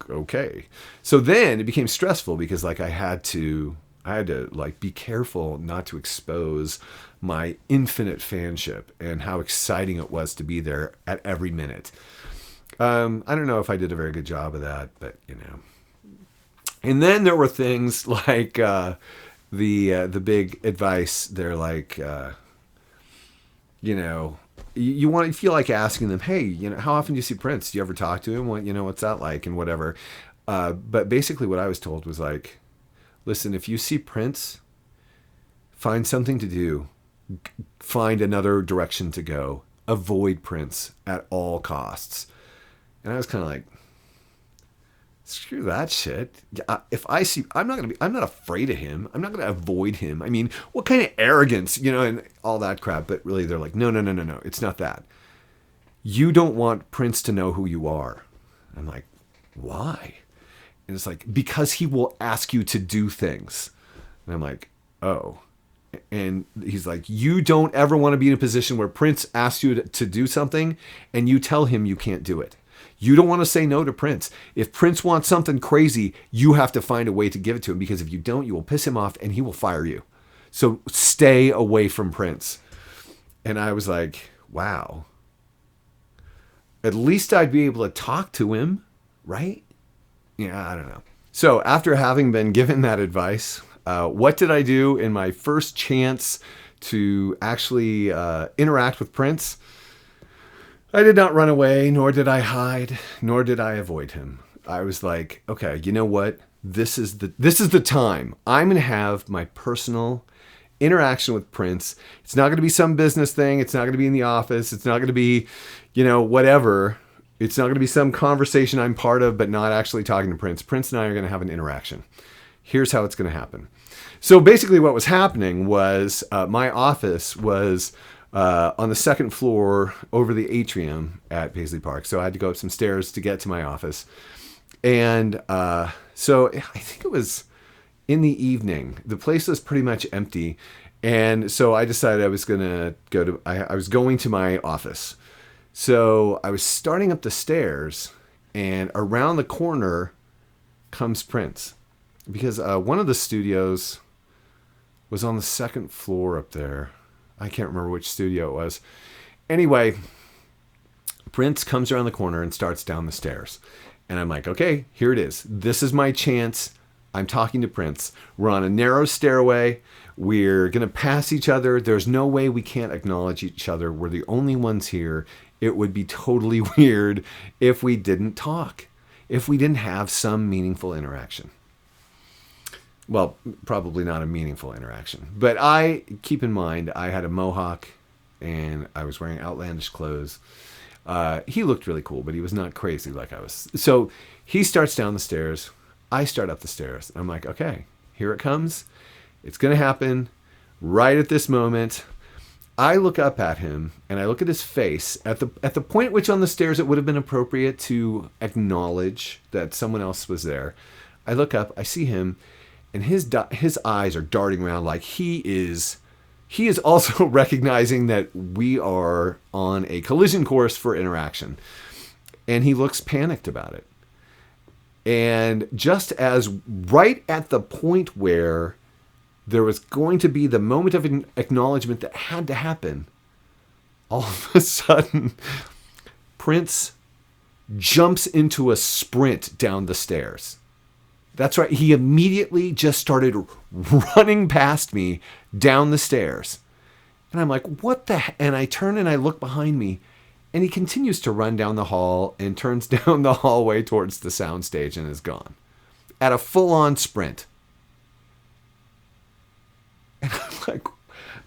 okay. So then it became stressful because like I had to like be careful not to expose my infinite fanship and how exciting it was to be there at every minute. I don't know if I did a very good job of that, but And then there were things like the big advice. They're like, you feel like asking them, hey, how often do you see Prince? Do you ever talk to him? What's that like and whatever. But basically what I was told was like, listen, if you see Prince, find something to do, find another direction to go, avoid Prince at all costs. And I was kind of like, screw that shit. If I see, I'm not afraid of him. I'm not going to avoid him. I mean, what kind of arrogance, and all that crap. But really they're like, no. It's not that. You don't want Prince to know who you are. I'm like, why? And it's like, because he will ask you to do things. And I'm like, oh. And he's like, you don't ever want to be in a position where Prince asks you to do something and you tell him you can't do it. You don't want to say no to Prince. If Prince wants something crazy, you have to find a way to give it to him, because if you don't, you will piss him off and he will fire you. So stay away from Prince. And I was like, wow. At least I'd be able to talk to him, right? Yeah, I don't know. So after having been given that advice, what did I do in my first chance to actually interact with Prince? I did not run away, nor did I hide, nor did I avoid him. I was like, okay, you know what? This is the time. I'm going to have my personal interaction with Prince. It's not going to be some business thing. It's not going to be in the office. It's not going to be, whatever. It's not going to be some conversation I'm part of, but not actually talking to Prince. Prince and I are going to have an interaction. Here's how it's going to happen. So basically what was happening was my office was on the second floor over the atrium at Paisley Park. So I had to go up some stairs to get to my office. And so I think it was in the evening. The place was pretty much empty. And so I decided I was going to I was going to my office. So I was starting up the stairs, and around the corner comes Prince. Because one of the studios was on the second floor up there. I can't remember which studio it was. Anyway, Prince comes around the corner and starts down the stairs. And I'm like, okay, here it is. This is my chance. I'm talking to Prince. We're on a narrow stairway. We're going to pass each other. There's no way we can't acknowledge each other. We're the only ones here. It would be totally weird if we didn't talk, if we didn't have some meaningful interaction. Well, probably not a meaningful interaction. But keep in mind, I had a mohawk and I was wearing outlandish clothes. He looked really cool, but he was not crazy like I was. So he starts down the stairs. I start up the stairs. I'm like, okay, here it comes. It's going to happen. right at this moment, I look up at him and I look at his face at the point at which on the stairs it would have been appropriate to acknowledge that someone else was there. I look up, I see him, and his eyes are darting around like he is also recognizing that we are on a collision course for interaction. And he looks panicked about it. And just as right at the point where there was going to be the moment of acknowledgement that had to happen, all of a sudden, Prince jumps into a sprint down the stairs. That's right. He immediately just started running past me down the stairs. And I'm like, what the heck? And I turn and I look behind me, and he continues to run down the hall and turns down the hallway towards the soundstage and is gone at a full-on sprint. And I'm like,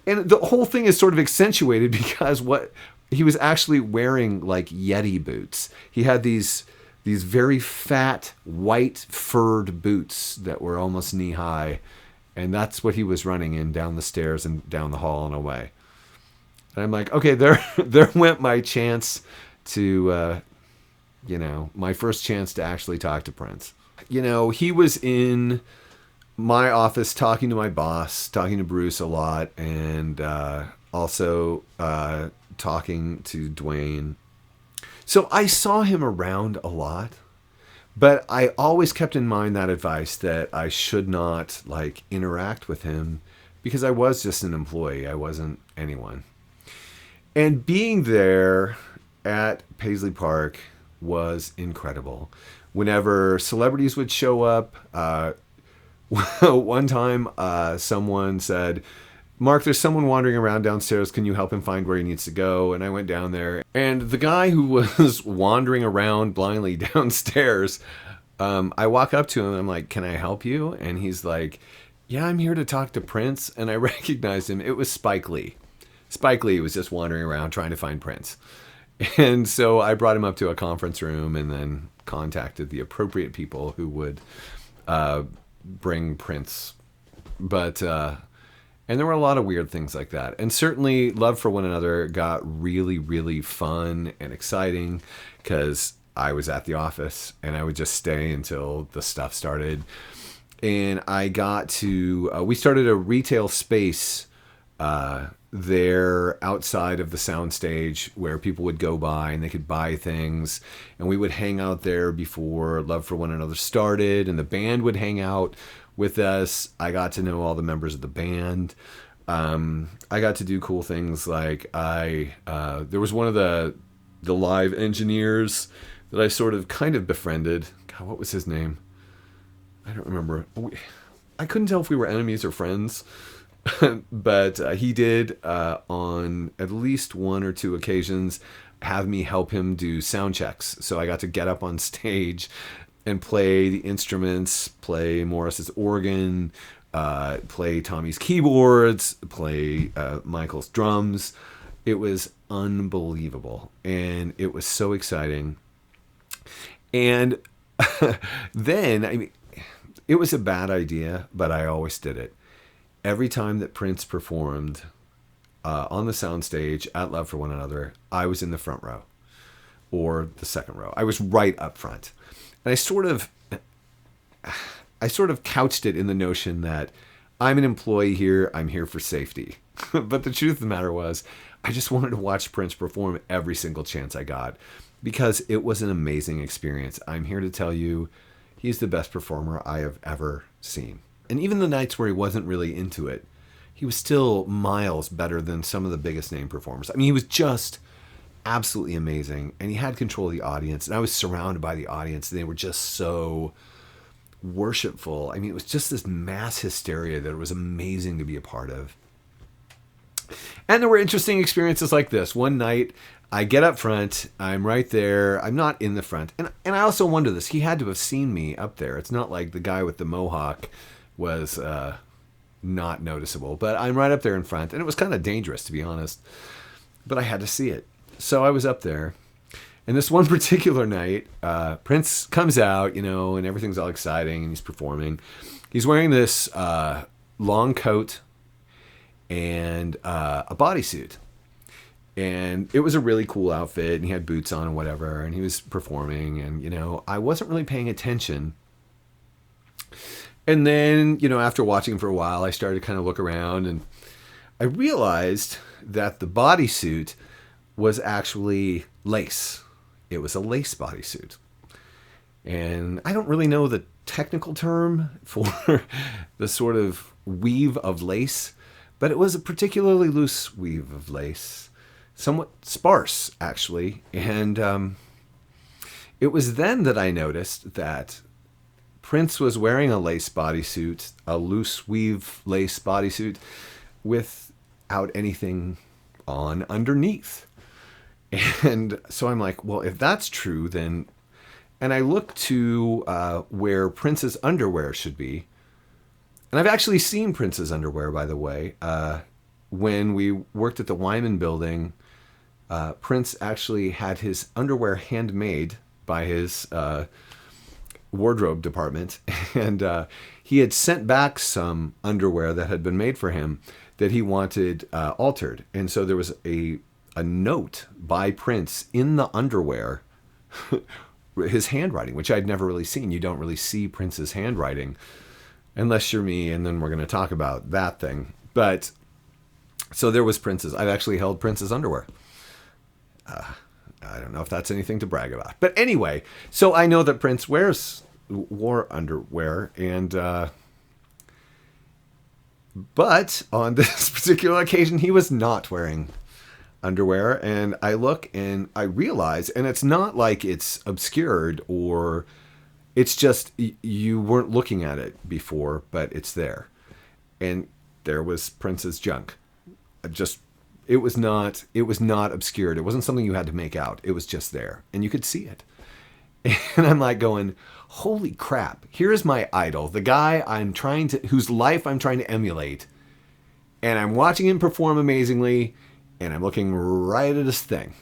and the whole thing is sort of accentuated because what he was actually wearing, like Yeti boots. He had these very fat white furred boots that were almost knee high, and that's what he was running in down the stairs and down the hall and away. And I'm like, okay, there went my chance to, my first chance to actually talk to Prince. He was in my office talking to my boss, talking to Bruce a lot, and also talking to Dwayne. So I saw him around a lot, but I always kept in mind that advice that I should not interact with him because I was just an employee. I wasn't anyone. And being there at Paisley Park was incredible. Whenever celebrities would show up, one time someone said, Mark, there's someone wandering around downstairs. Can you help him find where he needs to go? And I went down there. And the guy who was wandering around blindly downstairs, I walk up to him. I'm like, can I help you? And he's like, yeah, I'm here to talk to Prince. And I recognized him. It was Spike Lee. Spike Lee was just wandering around trying to find Prince. And so I brought him up to a conference room and then contacted the appropriate people who would bring Prince. But... and there were a lot of weird things like that. And certainly Love for One Another got really, really fun and exciting because I was at the office and I would just stay until the stuff started. And I got to, we started a retail space there outside of the soundstage where people would go by and they could buy things. And we would hang out there before Love for One Another started, and the band would hang out with us. I got to know all the members of the band. I got to do cool things like there was one of the live engineers that I sort of kind of befriended. God, what was his name? I don't remember. I couldn't tell if we were enemies or friends, but he did on at least one or two occasions have me help him do sound checks. So I got to get up on stage and play the instruments, play Morris's organ, play Tommy's keyboards, play Michael's drums. It was unbelievable, and it was so exciting. And then, it was a bad idea, but I always did it. Every time that Prince performed on the soundstage at Love for One Another, I was in the front row or the second row. I was right up front. And I sort of couched it in the notion that I'm an employee here. I'm here for safety. But the truth of the matter was, I just wanted to watch Prince perform every single chance I got because it was an amazing experience. I'm here to tell you, he's the best performer I have ever seen. And even the nights where he wasn't really into it, he was still miles better than some of the biggest name performers. I mean, he was just absolutely amazing, and he had control of the audience, and I was surrounded by the audience, and they were just so worshipful. I mean, it was just this mass hysteria that it was amazing to be a part of. And there were interesting experiences like this. One night, I get up front, I'm right there, I'm not in the front, and I also wonder this, he had to have seen me up there. It's not like the guy with the mohawk was not noticeable, but I'm right up there in front, and it was kind of dangerous, to be honest, but I had to see it. So I was up there, and this one particular night, Prince comes out, and everything's all exciting, and he's performing. He's wearing this long coat, and a bodysuit. And it was a really cool outfit, and he had boots on and whatever, and he was performing, and, I wasn't really paying attention. And then, after watching for a while, I started to kind of look around, and I realized that the bodysuit was actually lace. It was a lace bodysuit. And I don't really know the technical term for the sort of weave of lace, but it was a particularly loose weave of lace. Somewhat sparse, actually. And it was then that I noticed that Prince was wearing a lace bodysuit, a loose weave lace bodysuit, without anything on underneath. And so I'm like, well, if that's true, then... And I look to where Prince's underwear should be. And I've actually seen Prince's underwear, by the way. When we worked at the Wyman building... Prince actually had his underwear handmade by his wardrobe department, and he had sent back some underwear that had been made for him that he wanted altered. And so there was a note by Prince in the underwear, his handwriting, which I'd never really seen. You don't really see Prince's handwriting unless you're me, and then we're going to talk about that thing. But so there was Prince's. I've actually held Prince's underwear. I don't know if that's anything to brag about. But anyway, so I know that Prince wore underwear, and but on this particular occasion, he was not wearing underwear. And I look and I realize, and it's not like it's obscured or it's just you weren't looking at it before, but it's there. And there was Prince's junk. It was not obscured. It wasn't something you had to make out. It was just there, and you could see it. And I'm like going, holy crap. Here's my idol, the guy whose life I'm trying to emulate. And I'm watching him perform amazingly, and I'm looking right at his thing.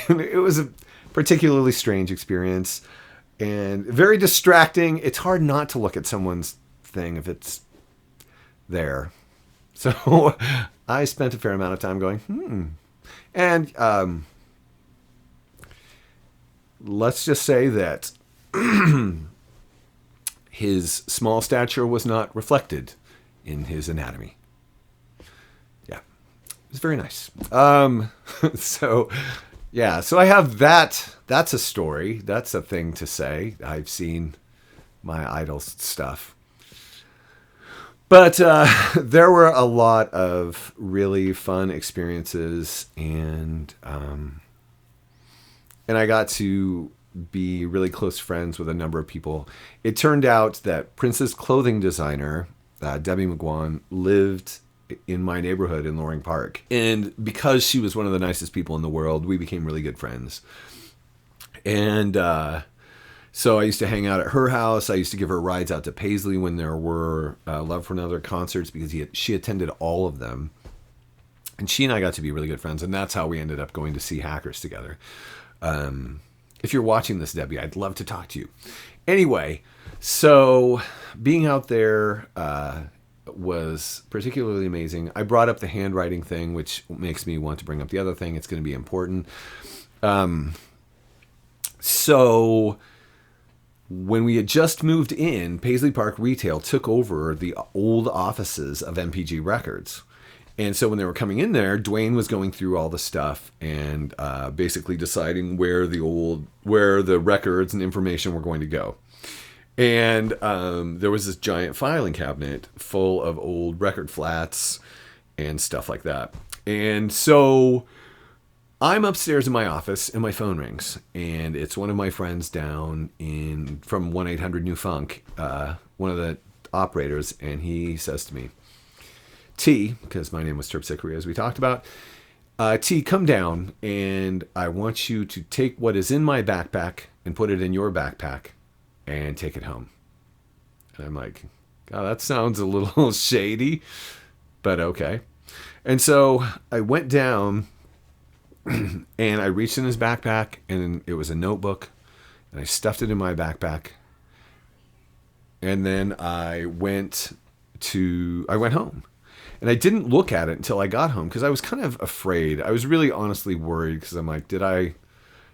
And it was a particularly strange experience and very distracting. It's hard not to look at someone's thing if it's there. So I spent a fair amount of time going, And let's just say that his small stature was not reflected in his anatomy. Yeah, it was very nice. So I have that. That's a story. That's a thing to say. I've seen my idol's stuff. But there were a lot of really fun experiences, and I got to be really close friends with a number of people. It turned out that Prince's clothing designer, Debbie McGuan, lived in my neighborhood in Loring Park. And because she was one of the nicest people in the world, we became really good friends. And so I used to hang out at her house. I used to give her rides out to Paisley when there were Love for Another concerts, because she attended all of them. And she and I got to be really good friends, and that's how we ended up going to see Hackers together. If you're watching this, Debbie, I'd love to talk to you. Anyway, so being out there was particularly amazing. I brought up the handwriting thing, which makes me want to bring up the other thing. It's going to be important. So when we had just moved in, Paisley Park Retail took over the old offices of MPG Records. And so when they were coming in there, Dwayne was going through all the stuff and basically deciding where the records and information were going to go. And there was this giant filing cabinet full of old record flats and stuff like that. And so I'm upstairs in my office and my phone rings, and it's one of my friends down from 1-800-NEW-FUNK, one of the operators, and he says to me, T, because my name was Terpsichore, as we talked about, T, come down, and I want you to take what is in my backpack and put it in your backpack and take it home. And I'm like, oh, that sounds a little shady, but okay. And so I went down and I reached in his backpack, and it was a notebook, and I stuffed it in my backpack. And then I went home. And I didn't look at it until I got home because I was kind of afraid. I was really honestly worried because I'm like, did I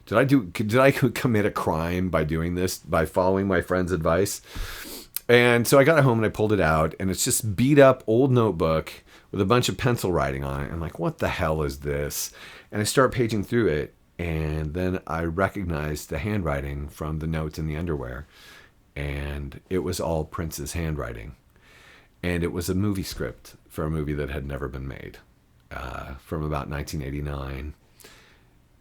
commit a crime by doing this, by following my friend's advice? And so I got it home and I pulled it out, and it's just beat up old notebook with a bunch of pencil writing on it. I'm like, what the hell is this? And I start paging through it, and then I recognized the handwriting from the notes in the underwear, and it was all Prince's handwriting. And it was a movie script for a movie that had never been made, from about 1989.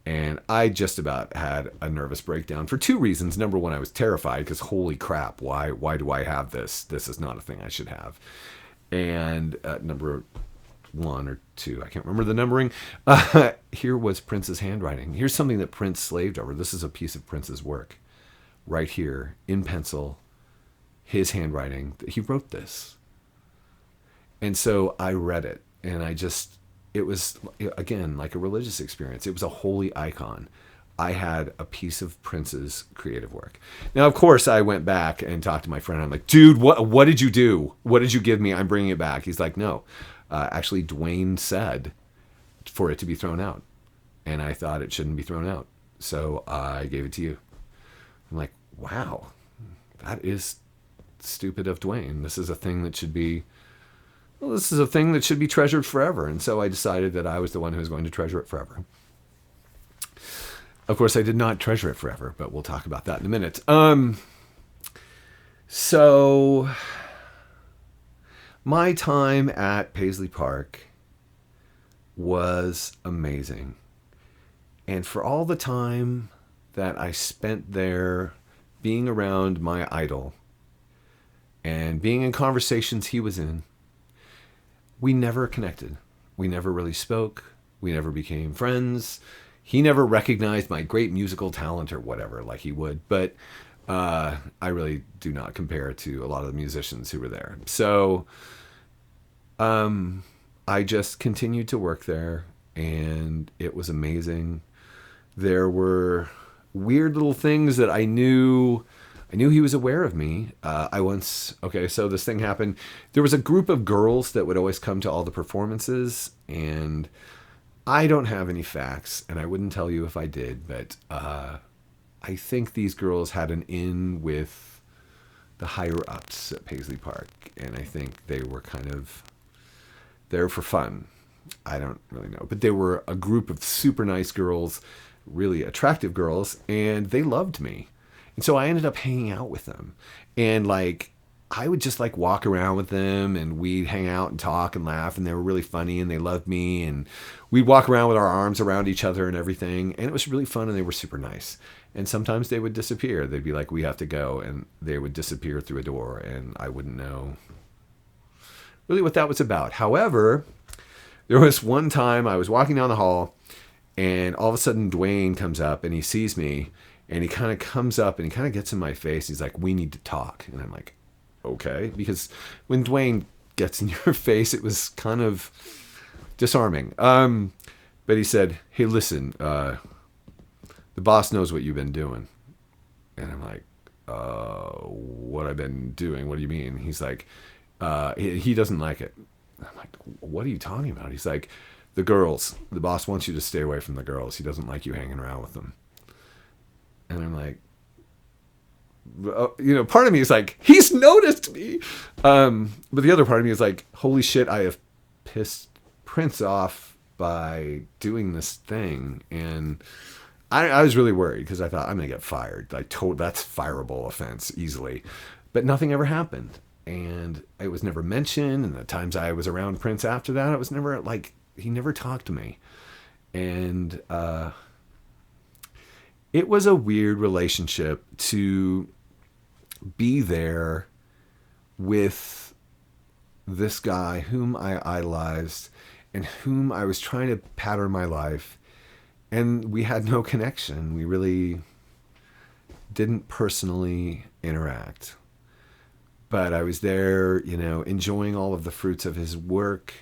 And I just about had a nervous breakdown for two reasons. Number one, I was terrified because holy crap, why do I have this? This is not a thing I should have. And number one or two, I can't remember the numbering. Here was Prince's handwriting. Here's something that Prince slaved over. This is a piece of Prince's work right here in pencil, his handwriting. He wrote this. And so I read it, and it was, again, like a religious experience. It was a holy icon. I had a piece of Prince's creative work. Now, of course, I went back and talked to my friend. I'm like, dude, what did you do? What did you give me? I'm bringing it back. He's like, no. Actually, Dwayne said for it to be thrown out. And I thought it shouldn't be thrown out. So I gave it to you. I'm like, wow, that is stupid of Dwayne. This is a thing that should be treasured forever. And so I decided that I was the one who was going to treasure it forever. Of course, I did not treasure it forever, but we'll talk about that in a minute. So my time at Paisley Park was amazing. And for all the time that I spent there being around my idol and being in conversations he was in, we never connected. We never really spoke. We never became friends. He never recognized my great musical talent or whatever like he would. But I really do not compare to a lot of the musicians who were there. So I just continued to work there, and it was amazing. There were weird little things that I knew he was aware of me. So this thing happened. There was a group of girls that would always come to all the performances, and I don't have any facts, and I wouldn't tell you if I did, but I think these girls had an in with the higher-ups at Paisley Park, and I think they were kind of there for fun. I don't really know, but they were a group of super nice girls, really attractive girls, and they loved me. And so I ended up hanging out with them. And I would just walk around with them, and we'd hang out and talk and laugh, and they were really funny, and they loved me, and we'd walk around with our arms around each other and everything. And it was really fun, and they were super nice. And sometimes they would disappear. They'd be like, we have to go. And they would disappear through a door, and I wouldn't know really what that was about. However, there was one time I was walking down the hall, and all of a sudden Dwayne comes up, and he sees me, and he kind of comes up, and he kind of gets in my face. He's like, we need to talk. And I'm like, okay. Because when Dwayne gets in your face, it was kind of disarming. But he said, hey, listen, the boss knows what you've been doing. And I'm like, what I've been doing? What do you mean? He's like, he doesn't like it. I'm like, what are you talking about? He's like, the girls, the boss wants you to stay away from the girls. He doesn't like you hanging around with them. And I'm like, part of me is like, he's noticed me. But the other part of me is like, holy shit, I have pissed Prince off by doing this thing. And I was really worried because I thought I'm going to get fired. That's fireable offense easily. But nothing ever happened. And it was never mentioned. And the times I was around Prince after that, it was never he never talked to me. And it was a weird relationship to be there with this guy whom I idolized and whom I was trying to pattern my life. And we had no connection. We really didn't personally interact. But I was there, enjoying all of the fruits of his work,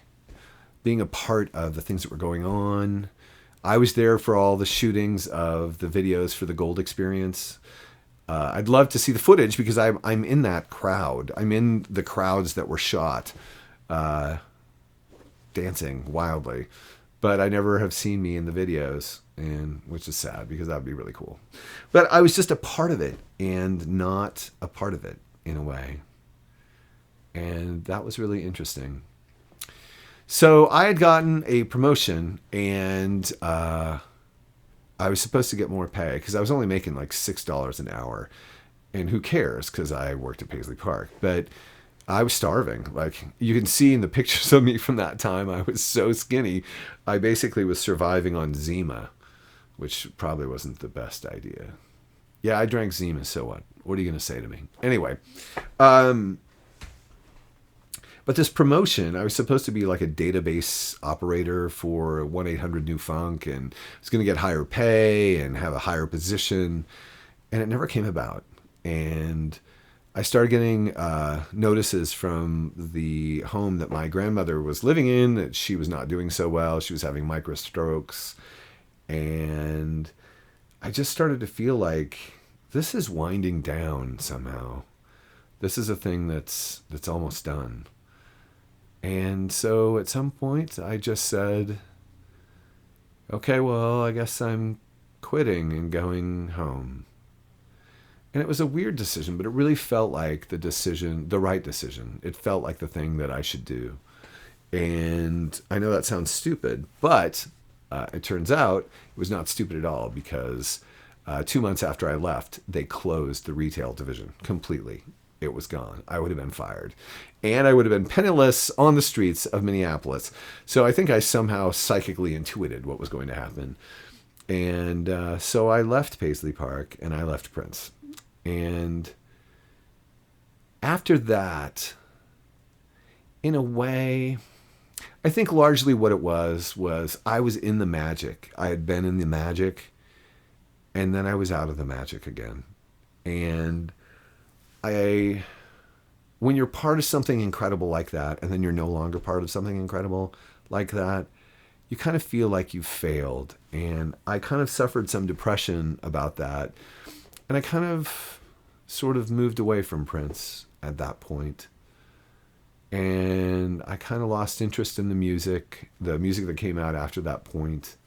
being a part of the things that were going on. I was there for all the shootings of the videos for the Gold Experience. I'd love to see the footage because I'm in that crowd. I'm in the crowds that were shot dancing wildly. But I never have seen me in the videos, and which is sad because that would be really cool. But I was just a part of it and not a part of it in a way. And that was really interesting. So I had gotten a promotion, and I was supposed to get more pay because I was only making like $6 an hour. And who cares, because I worked at Paisley Park. But I was starving. Like, you can see in the pictures of me from that time, I was so skinny. I basically was surviving on Zima, which probably wasn't the best idea. Yeah, I drank Zima, so what? What are you going to say to me? Anyway, but this promotion, I was supposed to be like a database operator for 1-800-NEW-FUNK, and I was going to get higher pay and have a higher position, and it never came about. And I started getting notices from the home that my grandmother was living in that she was not doing so well. She was having microstrokes. And I just started to feel like this is winding down somehow. This is a thing that's almost done. And so at some point I just said, okay, well, I guess I'm quitting and going home. And it was a weird decision, but it really felt like the right decision. It felt like the thing that I should do. And I know that sounds stupid, but it turns out it was not stupid at all, because 2 months after I left, they closed the retail division completely. It was gone. I would have been fired. And I would have been penniless on the streets of Minneapolis. So I think I somehow psychically intuited what was going to happen. And so I left Paisley Park, and I left Prince. And after that, in a way, I think largely what it was I was in the magic. I had been in the magic, and then I was out of the magic again. And when you're part of something incredible like that, and then you're no longer part of something incredible like that, you kind of feel like you've failed. And I kind of suffered some depression about that. And I kind of sort of moved away from Prince at that point. And I kind of lost interest in the music that came out after that point.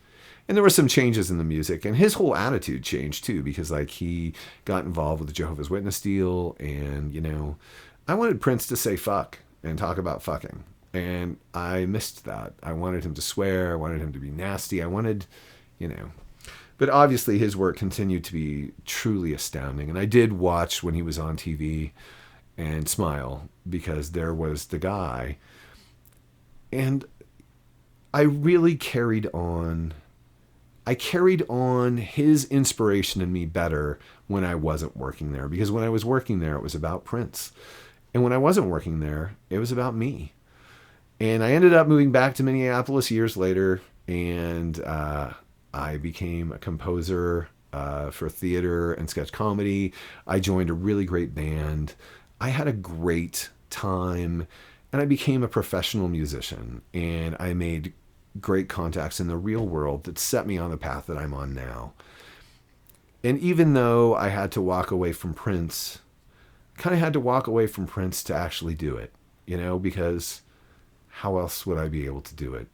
And there were some changes in the music, and his whole attitude changed too, because like he got involved with the Jehovah's Witness deal, and I wanted Prince to say fuck and talk about fucking. And I missed that. I wanted him to swear. I wanted him to be nasty. I wanted, But obviously his work continued to be truly astounding. And I did watch when he was on TV and smile, because there was the guy. And I really carried on. I carried on his inspiration in me better when I wasn't working there. Because when I was working there, it was about Prince. And when I wasn't working there, it was about me. And I ended up moving back to Minneapolis years later, and I became a composer for theater and sketch comedy. I joined a really great band. I had a great time, and I became a professional musician, and I made great contacts in the real world that set me on the path that I'm on now. And even though I had to walk away from Prince, I kind of had to walk away from Prince to actually do it, because how else would I be able to do it?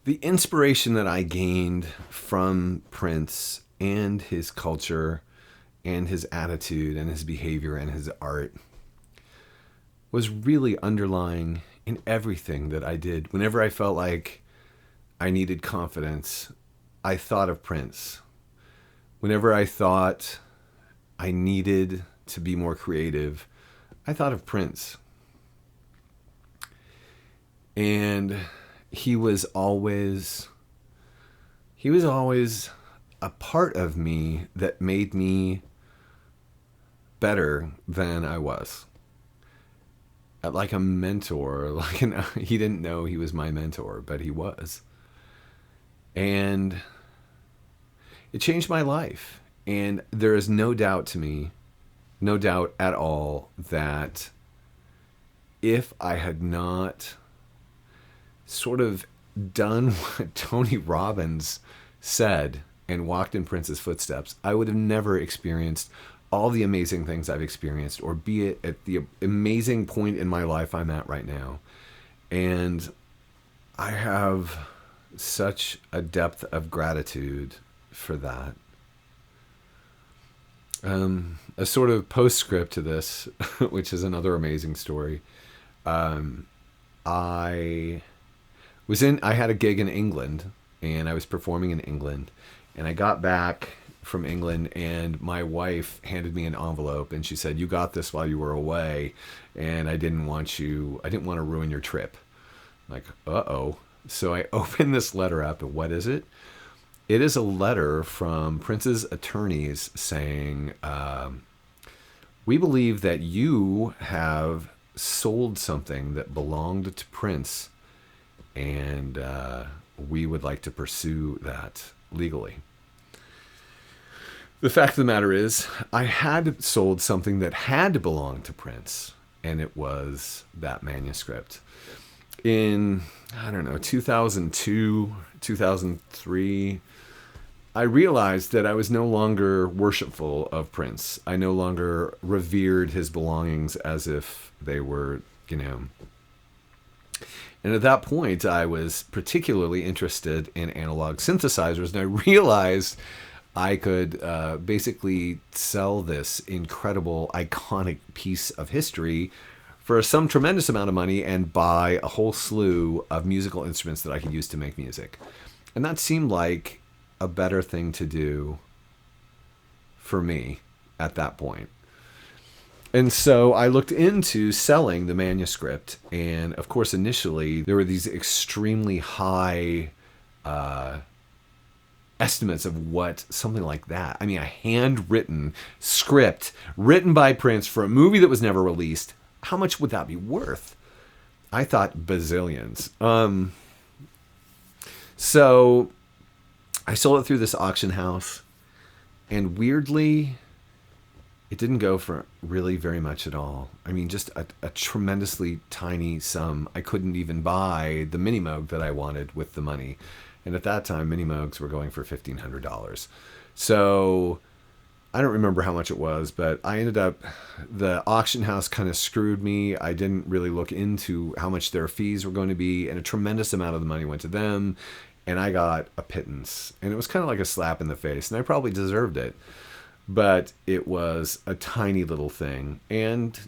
The inspiration that I gained from Prince and his culture and his attitude and his behavior and his art was really underlying in everything that I did. Whenever I felt like I needed confidence, I thought of Prince. Whenever I thought I needed to be more creative, I thought of Prince. And he was always a part of me that made me better than I was. Like a mentor, he didn't know he was my mentor, but he was. And it changed my life. And there is no doubt at all, that if I had not sort of done what Tony Robbins said and walked in Prince's footsteps, I would have never experienced all the amazing things I've experienced, or be it at the amazing point in my life I'm at right now. And I have such a depth of gratitude for that. A sort of postscript to this, which is another amazing story. I had a gig in England, and I was performing in England, and I got back from England, and my wife handed me an envelope, and she said, "You got this while you were away, and I didn't want to ruin your trip." I'm like, uh-oh. So I opened this letter up, and what is it? It is a letter from Prince's attorneys saying, we believe that you have sold something that belonged to Prince, and we would like to pursue that legally. The fact of the matter is, I had sold something that had belonged to Prince, and it was that manuscript. In, 2002, 2003, I realized that I was no longer worshipful of Prince. I no longer revered his belongings as if they were, And at that point, I was particularly interested in analog synthesizers, and I realized I could basically sell this incredible, iconic piece of history for some tremendous amount of money and buy a whole slew of musical instruments that I could use to make music. And that seemed like a better thing to do for me at that point. And so I looked into selling the manuscript. And of course, initially, there were these extremely high estimates of what something like that. I mean, a handwritten script written by Prince for a movie that was never released. How much would that be worth? I thought bazillions. So I sold it through this auction house, and weirdly, it didn't go for really very much at all. I mean, just a tremendously tiny sum. I couldn't even buy the Mini Moog that I wanted with the money. And at that time, Mini Moogs were going for $1,500. So I don't remember how much it was, but I ended up, the auction house kind of screwed me. I didn't really look into how much their fees were going to be, and a tremendous amount of the money went to them, and I got a pittance. And it was kind of like a slap in the face, and I probably deserved it. But it was a tiny little thing. And,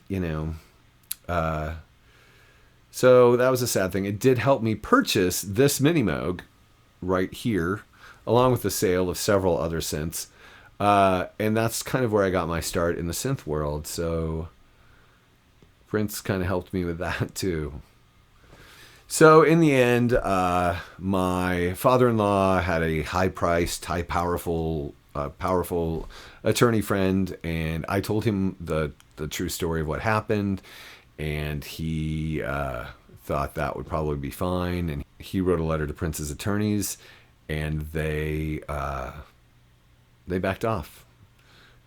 so that was a sad thing. It did help me purchase this Mini Moog right here, along with the sale of several other synths. And that's kind of where I got my start in the synth world. So Prince kind of helped me with that too. So in the end, my father-in-law had a high-priced, powerful attorney friend, and I told him the true story of what happened, and he thought that would probably be fine, and he wrote a letter to Prince's attorneys, and they backed off.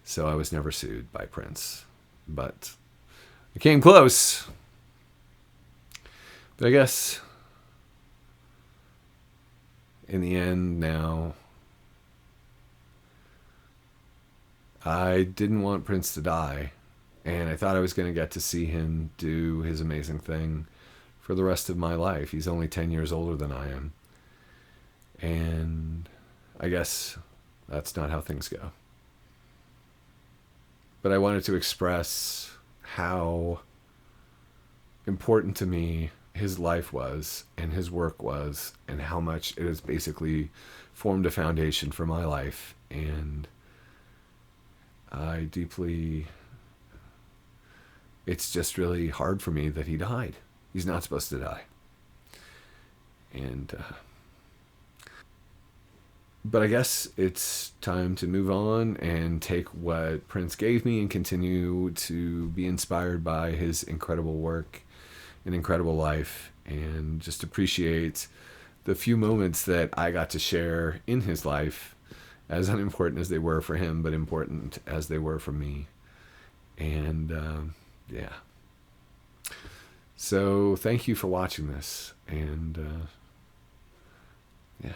So I was never sued by Prince, but I came close. But I guess in the end now, I didn't want Prince to die, and I thought I was going to get to see him do his amazing thing for the rest of my life. He's only 10 years older than I am. And I guess that's not how things go. But I wanted to express how important to me his life was and his work was, and how much it has basically formed a foundation for my life. And it's just really hard for me that he died. He's not supposed to die. And, but I guess it's time to move on and take what Prince gave me and continue to be inspired by his incredible work and incredible life, and just appreciate the few moments that I got to share in his life, as unimportant as they were for him, but important as they were for me. And yeah. So thank you for watching this, and yeah.